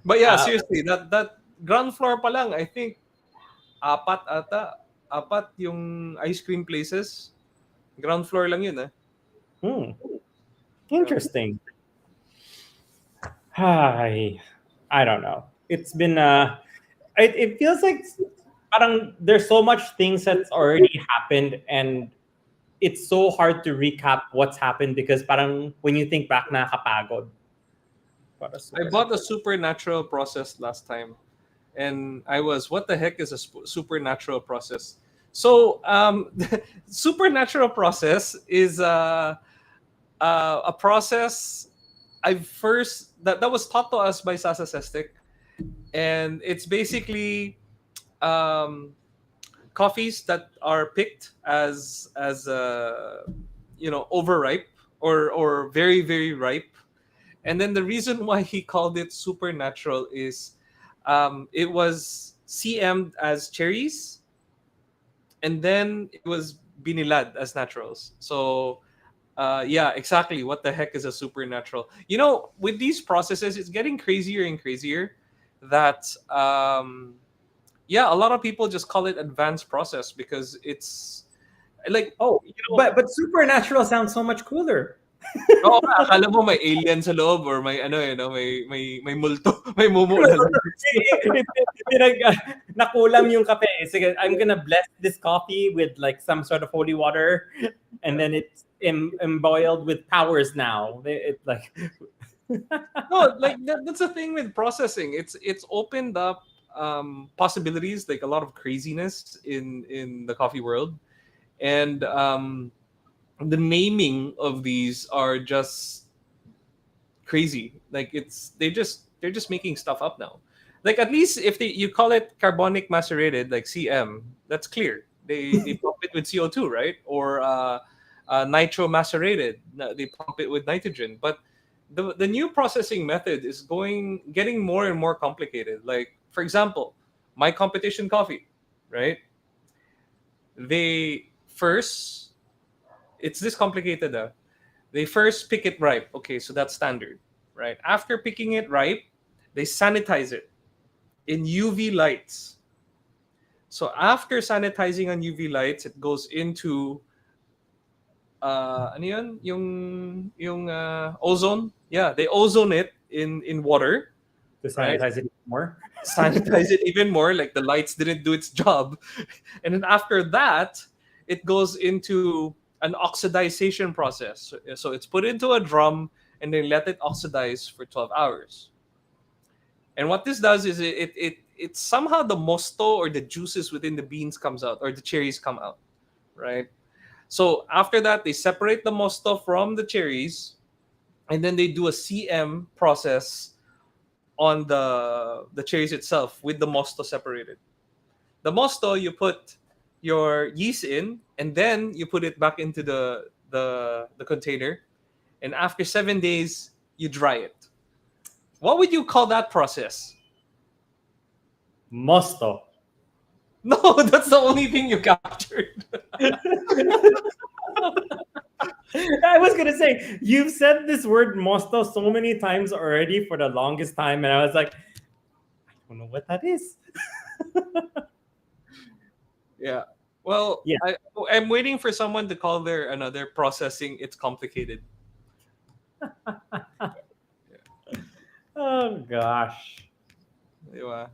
But yeah, Uh, seriously, that ground floor pa lang, I think apat yung ice cream places. Ground floor lang yun, eh. hmm, Yeah. interesting. Hi, I don't know. It's been it feels like parang there's so much things that's already happened, and it's so hard to recap what's happened because parang when you think back, nakakapagod. Para I super bought a natural. supernatural process last time, and I was, what the heck is a supernatural process? So, supernatural process is a process I first that was taught to us by Sasa Sestic, and it's basically um, coffees that are picked as overripe or very very ripe. And then the reason why he called it supernatural is it was CM'd as cherries, and then it was binilad as naturals. So yeah, exactly. What the heck is a supernatural? With these processes, it's getting crazier and crazier. That yeah, a lot of people just call it advanced process because it's like Oh, you know. but supernatural sounds so much cooler. Oo nga, akala mo may alien sa loob or may ano may multo, may mumu na legs. Pinag, nakulam yung kape. Sige, I'm gonna bless this coffee with like some sort of holy water, and then it's emboiled with powers now. It like No, like that's the thing with processing. It's opened up possibilities, like a lot of craziness in the coffee world, and the naming of these are just crazy. Like they're just making stuff up now. Like at least if you call it carbonic macerated, like CM, that's clear. They pump it with CO2, right? Or nitro macerated, they pump it with nitrogen. But the new processing method is getting more and more complicated. Like for example, my competition coffee, right? They first It's this complicated. They first pick it ripe. Okay, so that's standard, right? After picking it ripe, they sanitize it in UV lights. So after sanitizing on UV lights, it goes into ano yun? Yung ozone. Yeah, they ozone it in water, To right? sanitize it more. Sanitize it even more, like the lights didn't do its job. And then after that, it goes into an oxidization process. So it's put into a drum and they let it oxidize for 12 hours. And what this does is it somehow the mosto or the juices within the beans comes out or the cherries come out, right? So after that, they separate the mosto from the cherries, and then they do a CM process on the cherries itself with the mosto separated. The mosto you put your yeast in, and then you put it back into the container, and after 7 days you dry it. What would you call that process? Mosto. No, that's the only thing you captured. I was gonna say you've said this word mosto so many times already for the longest time, and I was like, I don't know what that is. Yeah. Well, Yeah. I'm waiting for someone to call their another processing. It's complicated. Oh gosh. Diba?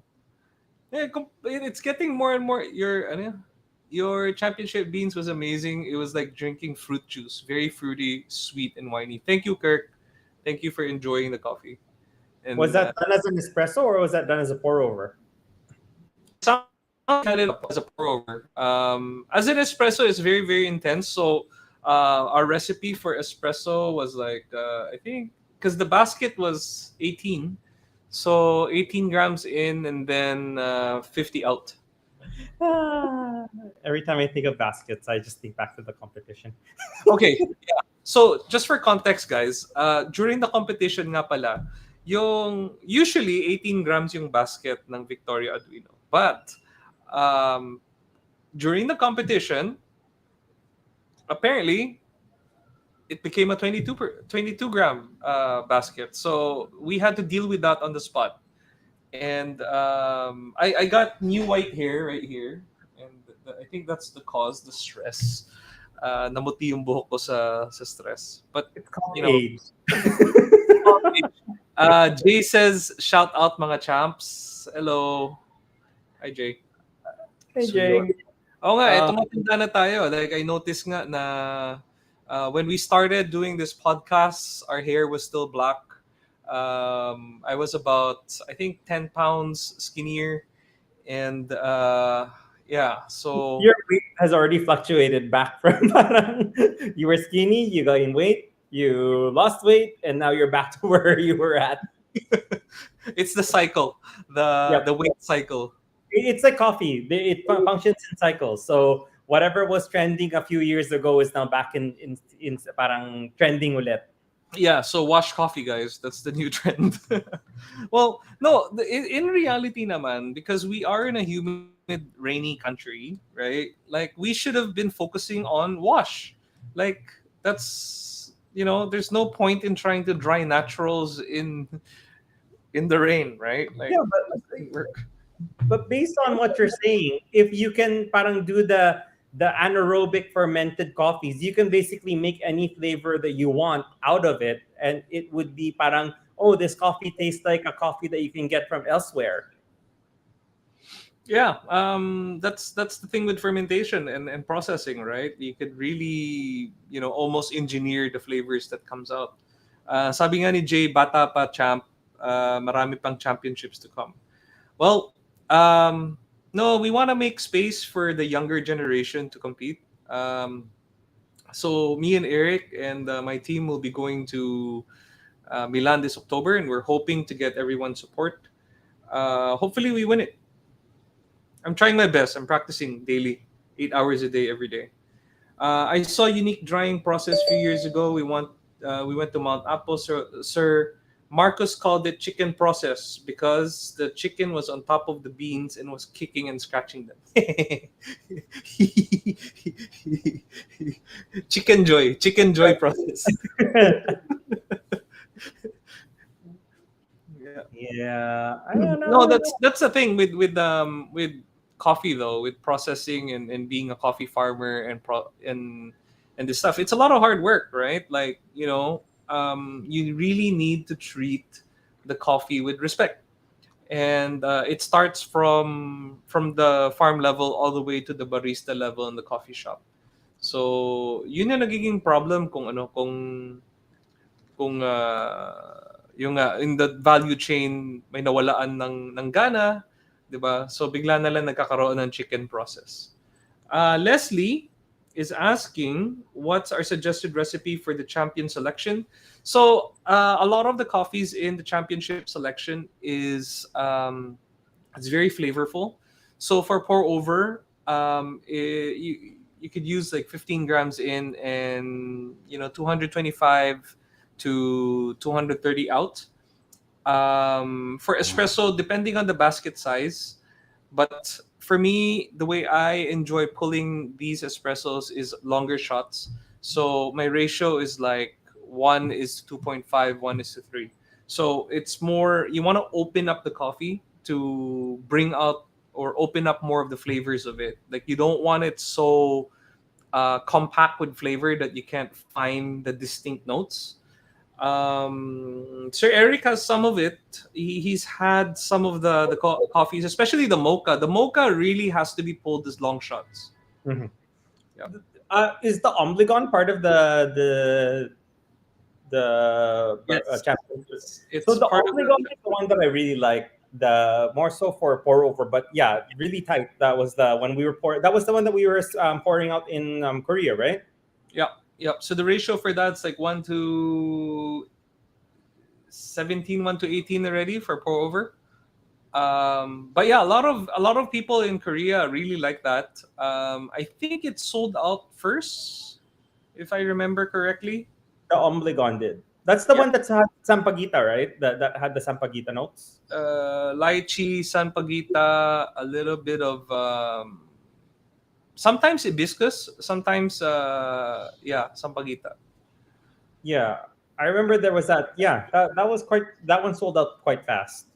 Yeah, it's getting more and more. Your championship beans was amazing. It was like drinking fruit juice, very fruity, sweet, and winey. Thank you, Kirk. Thank you for enjoying the coffee. Was And that done as an espresso or was that done as a pour over? some had it up as a pour over. As an espresso, it's very very intense. So our recipe for espresso was like I think because the basket was 18, so 18 grams in and then 50 out. Ah, every time I think of baskets, I just think back to the competition. Okay, yeah. So just for context, guys, during the competition nga pala, yung usually 18 grams yung basket ng Victoria Arduino. But um, during the competition, apparently it became a 22 gram basket. So we had to deal with that on the spot. And I got new white hair right here, and I think that's the cause, the stress. Namuti yung buhok ko sa stress. But It's called you know, age. Jay says, shout out mga champs. Hello. Hi, Jay. Hey So yun. Jay. Oo nga, Uh, tumatanda na tayo. Like, I noticed nga na when we started doing this podcast, our hair was still black. I was about, I think, 10 pounds skinnier. And yeah, so your weight has already fluctuated back from parang you were skinny, you gained weight, you lost weight, and now you're back to where you were at. it's the cycle, the Yep. the weight cycle. It's like coffee. Functions in cycles. So whatever was trending a few years ago is now back in parang trending ulit. Yeah, so wash coffee, guys. That's the new trend. Well, no, in reality, naman, because we are in a humid, rainy country, right? Like we should have been focusing on wash. Like there's no point in trying to dry naturals in the rain, right? Like Yeah, that doesn't work. but based on what you're saying, if you can parang do the anaerobic fermented coffees, you can basically make any flavor that you want out of it, and it would be parang, oh, this coffee tastes like a coffee that you can get from elsewhere. Yeah, that's the thing with fermentation and processing, right? You could really, almost engineer the flavors that comes out. Sabi nga ni Jay, bata pa champ, marami pang championships to come. Well, no, we want to make space for the younger generation to compete. So me and Eric and my team will be going to Milan this October, and we're hoping to get everyone's support. Hopefully, we win it. I'm trying my best. I'm practicing daily, 8 hours a day, every day. I saw unique drying process a few years ago. We went to Mount Apo, sir. Marcus called it chicken process because the chicken was on top of the beans and was kicking and scratching them. Chicken joy process. Yeah. Yeah, I don't No, know. that's the thing with coffee though, with processing and being a coffee farmer and this stuff. It's a lot of hard work, right? Like, you really need to treat the coffee with respect. And it starts from the farm level all the way to the barista level in the coffee shop. So, yun yung nagiging problem kung yung in the value chain may nawalaan ng gana, 'di ba? So bigla na lang nagkakaroon ng chicken process. Leslie is asking what's our suggested recipe for the champion selection. So a lot of the coffees in the championship selection is it's very flavorful. So for pour over, you could use like 15 grams in and 225 to 230 out. For espresso, depending on the basket size, but for me, the way I enjoy pulling these espressos is longer shots. So my ratio is like one is to 2.5, one is to 3. So it's more, you want to open up the coffee to bring out or open up more of the flavors of it. Like you don't want it so compact with flavor that you can't find the distinct notes. Sir Eric has some of it. He's had some of the coffees, especially the mocha. The mocha really has to be pulled as long shots. Mhm. Yeah. Is the obligon part of the Yes, championship? So it's the part of the. obligon is the one that I really like. The more so for pour over, but yeah, really tight. That was the one we were pouring. That was the one that we were pouring out in Korea, right? Yeah, yeah. So the ratio for that's like 1 to 17, 1 to 18 already for pour over. But yeah, a lot of people in Korea really like that. I think it sold out first, if I remember correctly. The obligon did. That's the Yeah. one that's had sampaguita, right? That had the sampaguita notes. Lychee, Sanpagita, a little bit of sometimes hibiscus, sometimes yeah, Sanpagita. Yeah, I remember there was that. Yeah, that was quite. That one sold out quite fast.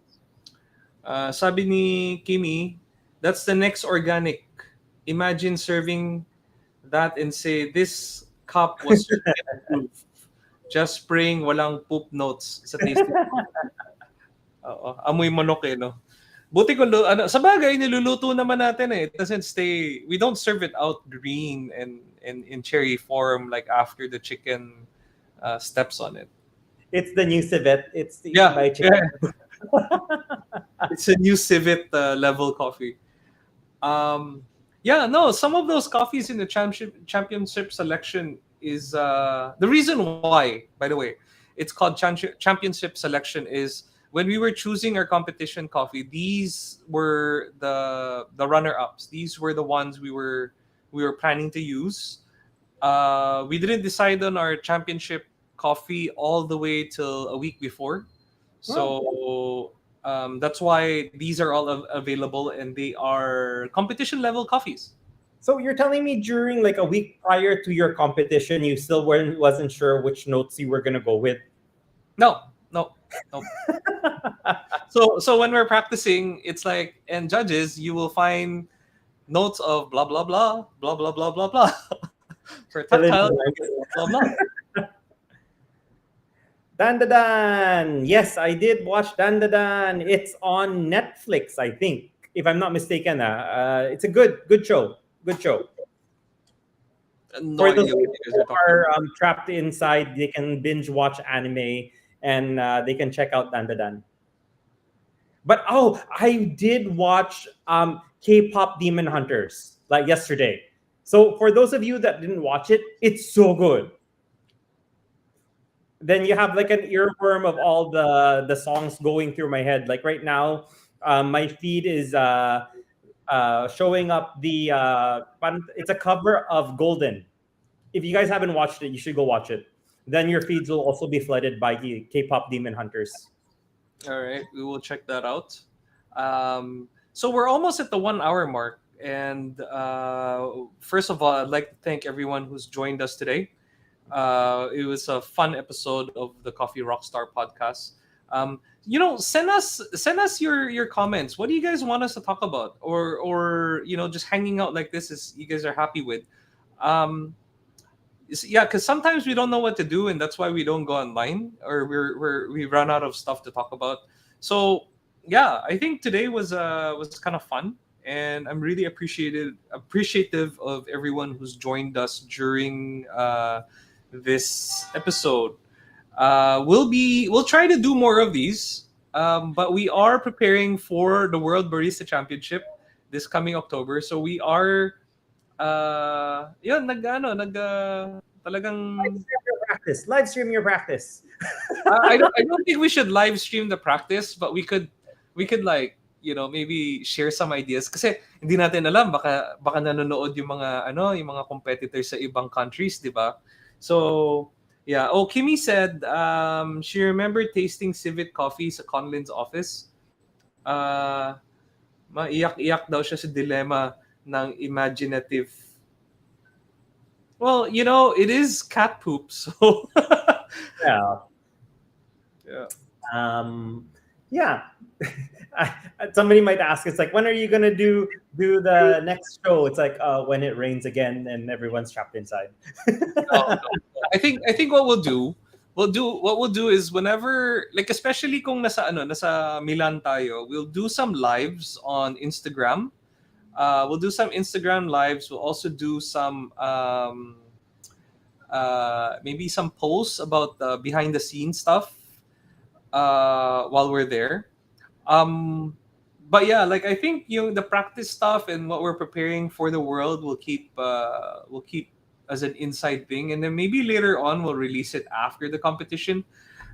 Sabi ni Kimi, that's the next organic. Imagine serving that and say this cup was organic proof. Just spraying walang poop notes sa tasting. Oo, amoy manok eh, no? Buti kung sa bagay niluluto naman natin eh. It doesn't stay. We don't serve it out green and in cherry form like after the chicken steps on it. It's the new civet. It's the Yeah, by chicken. yeah. It's a new civet level coffee. Um, yeah, no, some of those coffees in the championship selection is the reason why. By the way, it's called championship selection. Is when we were choosing our competition coffee, these were the runner ups. These were the ones we were planning to use. We didn't decide on our championship coffee all the way till a week before. Oh. So that's why these are all available and they are competition level coffees. So you're telling me during like a week prior to your competition, you still wasn't sure which notes you were gonna go with. No, no, no. So when we're practicing, it's like and judges, you will find notes of blah blah blah blah blah blah blah blah. For Fill in tactile, the you get blah blah. Dan Da Dan. Yes, I did watch Dan Da Dan. It's on Netflix, I think, if I'm not mistaken. It's a good show. Good show. No For those idea what people you guys who are talking are about. trapped inside, they can binge watch anime and they can check out Dan Da Dan. But oh, I did watch K-pop Demon Hunters like yesterday. So for those of you that didn't watch it, it's so good. Then you have like an earworm of all the songs going through my head. Like right now, my feed is showing up it's a cover of Golden. If you guys haven't watched it, you should go watch it. then your feeds will also be flooded by the K-pop demon hunters. All right, we will check that out. So we're almost at the 1 hour mark. And first of all, I'd like to thank everyone who's joined us today. It was a fun episode of the Coffee Rockstar podcast. Send us your comments. What do you guys want us to talk about, or just hanging out like this is you guys are happy with. Um, yeah, because sometimes we don't know what to do, and that's why we don't go online, or we run out of stuff to talk about. So yeah, I think today was kind of fun, and I'm really appreciative of everyone who's joined us during this episode. We'll try to do more of these, but we are preparing for the World Barista Championship this coming October. So we are yun talagang Live stream your practice. I don't think we should live stream the practice, but we could like maybe share some ideas kasi hindi natin alam baka nanonood yung mga competitors sa ibang countries, 'di ba? So yeah. Oh, Kimmy said she remembered tasting civet coffee sa Conlin's office. Uh, Maiyak-iyak daw siya sa dilemma ng imaginative. Well, it is cat poop, so Yeah. yeah. Um, yeah. Somebody might ask, it's like, when are you gonna do the next show? It's like, when it rains again and everyone's trapped inside. No. I think what we'll do is whenever, like, especially kung nasa Milan tayo, we'll do some lives on Instagram. We'll do some Instagram lives. We'll also do some maybe some posts about behind the scenes stuff while we're there. Um, but yeah, like I think the practice stuff and what we're preparing for the world will keep as an inside thing, and then maybe later on we'll release it after the competition.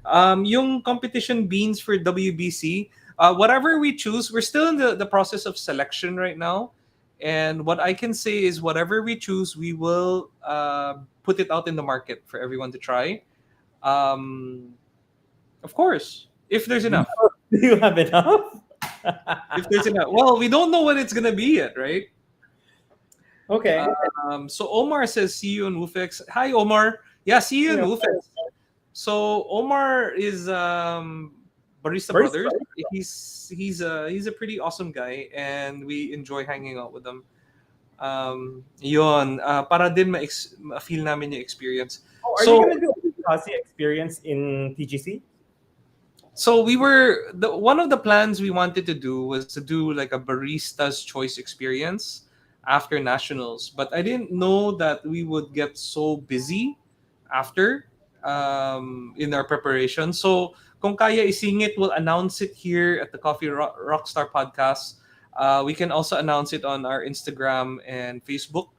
Yung competition beans for WBC, whatever we choose, we're still in the process of selection right now. And what I can say is, whatever we choose, we will put it out in the market for everyone to try. Um, of course, if there's enough. Do you have enough? If there's enough. Well, we don't know what it's gonna be yet, right? Okay. So Omar says, "See you in Wufex." Hi, Omar. Yeah, see you in Yeah. Wufex. So Omar is Barista Barista, Brothers. He's a pretty awesome guy, and we enjoy hanging out with him. Yon, para din ma-feel namin yung experience. Oh, are So you gonna do a Aussie experience in TGC? so one of the plans we wanted to do was to do like a barista's choice experience after nationals, but I didn't know that we would get so busy after in our preparation. So kung kaya isingit, we'll announce it here at the Rockstar podcast. We can also announce it on our Instagram and Facebook.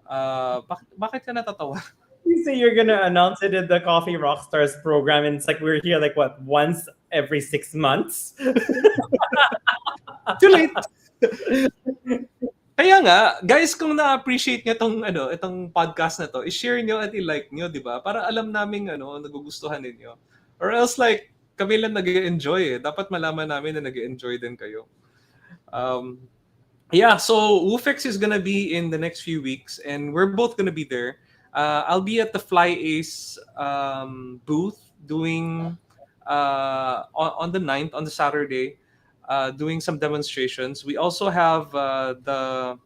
Bakit ka natatawa? You say you're gonna announce it in the Coffee Rockstars program, and it's like we're here like what, once every 6 months. Too late. Kaya nga, guys, kung na-appreciate nyo itong podcast na to, i-share nyo at i-like nyo, di ba? Para alam namin nagugustuhan ninyo. Or else like, kami lang nag-enjoy eh. Dapat malaman namin na nag-enjoy din kayo. Yeah, so Wufex is gonna be in the next few weeks, and we're both gonna be there. I'll be at the Fly Ace booth doing on the 9th, on the Saturday, doing some demonstrations. We also have the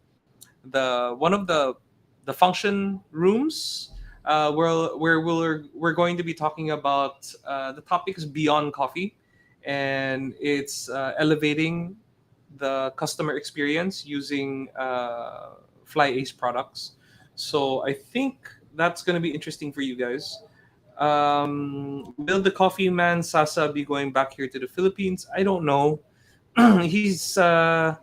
one of the function rooms where we're going to be talking about the topics beyond coffee, and it's elevating the customer experience using Fly Ace products. So I think that's going to be interesting for you guys. Will the coffee man Sasa be going back here to the Philippines? I don't know. He's yeah,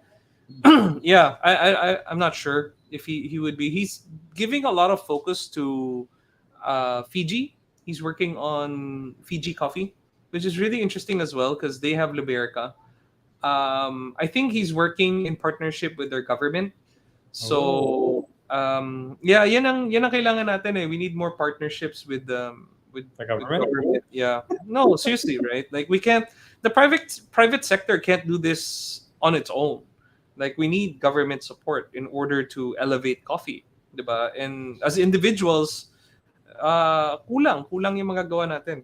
I'm not sure if he would be. He's giving a lot of focus to Fiji. He's working on Fiji coffee, which is really interesting as well because they have Liberica. I think he's working in partnership with their government. So yeah, yan ang kailangan natin eh. We need more partnerships with The with government. government. Yeah, no, seriously, right? Like we can't. The private sector can't do this on its own. Like we need government support in order to elevate coffee, diba? And as individuals, kulang yung magagawa natin.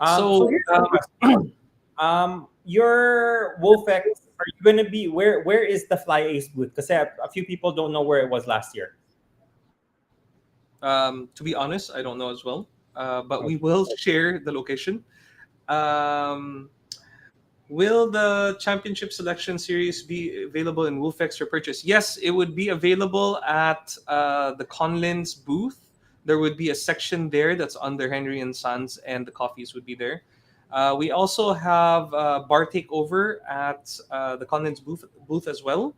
So So here's a question. Your Wolfex, are you gonna be where is the Fly Ace booth? Because a few people don't know where it was last year. to be honest, I don't know as well. But we Okay. will share the location. Um, will the championship selection series be available in Wolfex for purchase? Yes, it would be available at the Conlin's booth. There would be a section there that's under Henry and Sons, and the coffees would be there. We also have bar takeover at the Conlin's booth as well.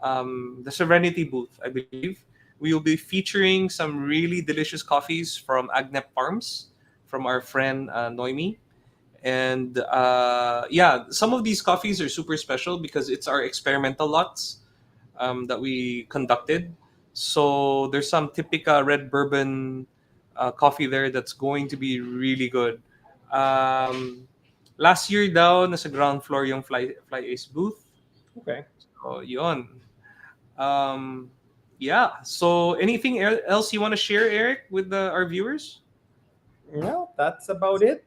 The Serenity booth, I believe. We will be featuring some really delicious coffees from Agnep Farms from our friend Noemi. And yeah, some of these coffees are super special because it's our experimental lots that we conducted. So there's some Typica red bourbon coffee there that's going to be really good. Um, last year daw, nasa ground floor yung Fly Ace booth. Okay. So yun. Um, yeah. So anything else you want to share, Eric, with our viewers? No, that's about it.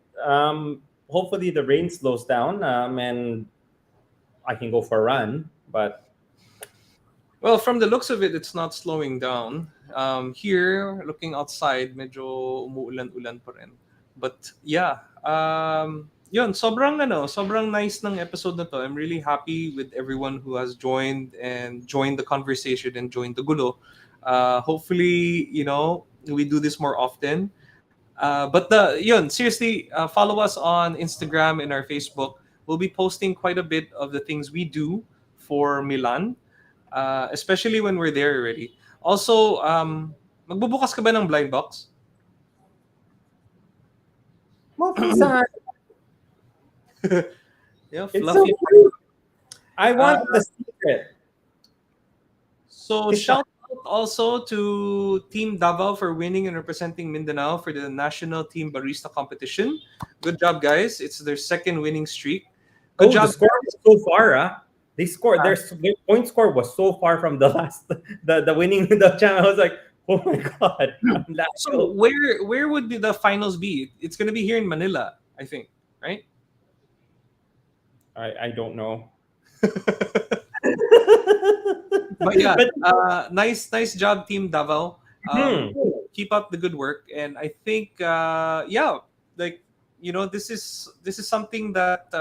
Hopefully the rain slows down, and I can go for a run. But Well, from the looks of it, it's not slowing down. Here, looking outside, medyo umuulan-ulan pa rin. But yeah, yun, sobrang nice ng episode na to. I'm really happy with everyone who has joined the conversation and joined the gulo. Hopefully, we do this more often. But seriously, follow us on Instagram and our Facebook. We'll be posting quite a bit of the things we do for Milan, especially when we're there already. Also, magbubukas ka ba ng blind box? well, minsan, Yeah, it's so fluffy. cute. I Uh, want the secret. so Tisa. shout out also to Team Davao for winning and representing Mindanao for the national team barista competition. Good job, guys! It's their second winning streak. Good Oh, the job. score was so far. They scored. Their point score was so far from the last, the winning the channel. I was like, oh my god, I'm So Lacho. where would the finals be? It's gonna be here in Manila, I think, right? I don't know. But yeah, But nice job, Team Davao. hmm, Keep up the good work, and I think yeah, like this is something that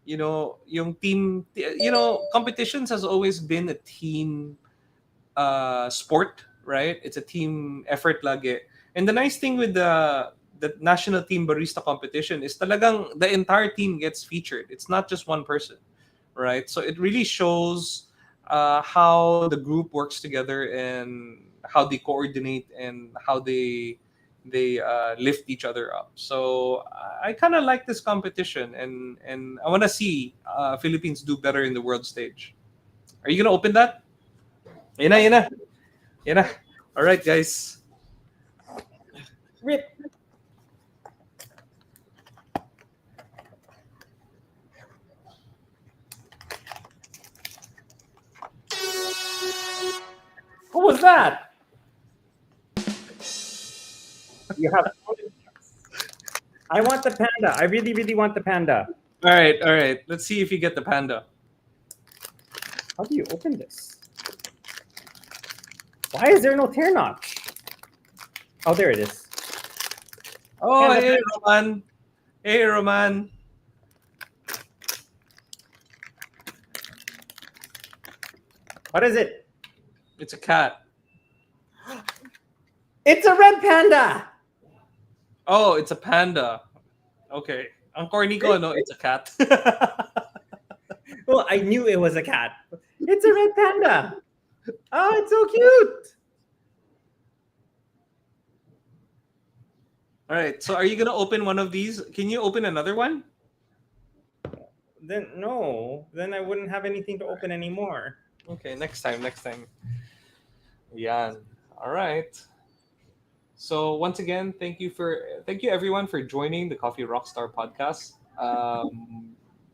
yung team, competitions has always been a team sport, right? It's a team effort lagi. And the nice thing with the national team barista competition is talagang the entire team gets featured. It's not just one person, right? So it really shows how the group works together and how they coordinate and how they lift each other up. So I kind of like this competition, and I want to see Philippines do better in the world stage. Are you gonna open that? Yan na, yan na. Yan na. All right, guys. Rip. What was that? You have. I want the panda. I really, really want the panda. All right, all right. Let's see if you get the panda. How do you open this? Why is there no tear notch? Oh, there it is. Oh, Panda, hey, Roman. Hey, Roman. what is it? It's a cat. It's a red panda. Oh, it's a panda. Okay. Ang corny ko, no? It's a cat. Well, I knew it was a cat. It's a red panda. Oh, it's so cute. All right. So, are you gonna open one of these? Can you open another one? Then no, then I wouldn't have anything to open anymore. Okay. Next time. Next time. Yan. All right. So once again, thank you everyone for joining the Coffee Rockstar podcast.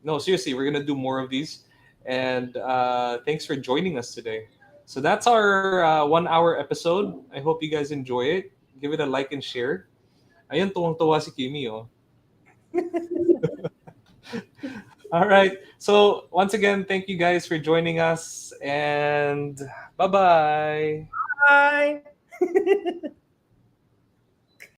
No, seriously, we're gonna do more of these, and thanks for joining us today. So that's our 1 hour episode. I hope you guys enjoy it. Give it a like and share. Ayun, tuwang-tuwa si Kimi, oh. All right. So once again, thank you guys for joining us, and bye bye. Bye.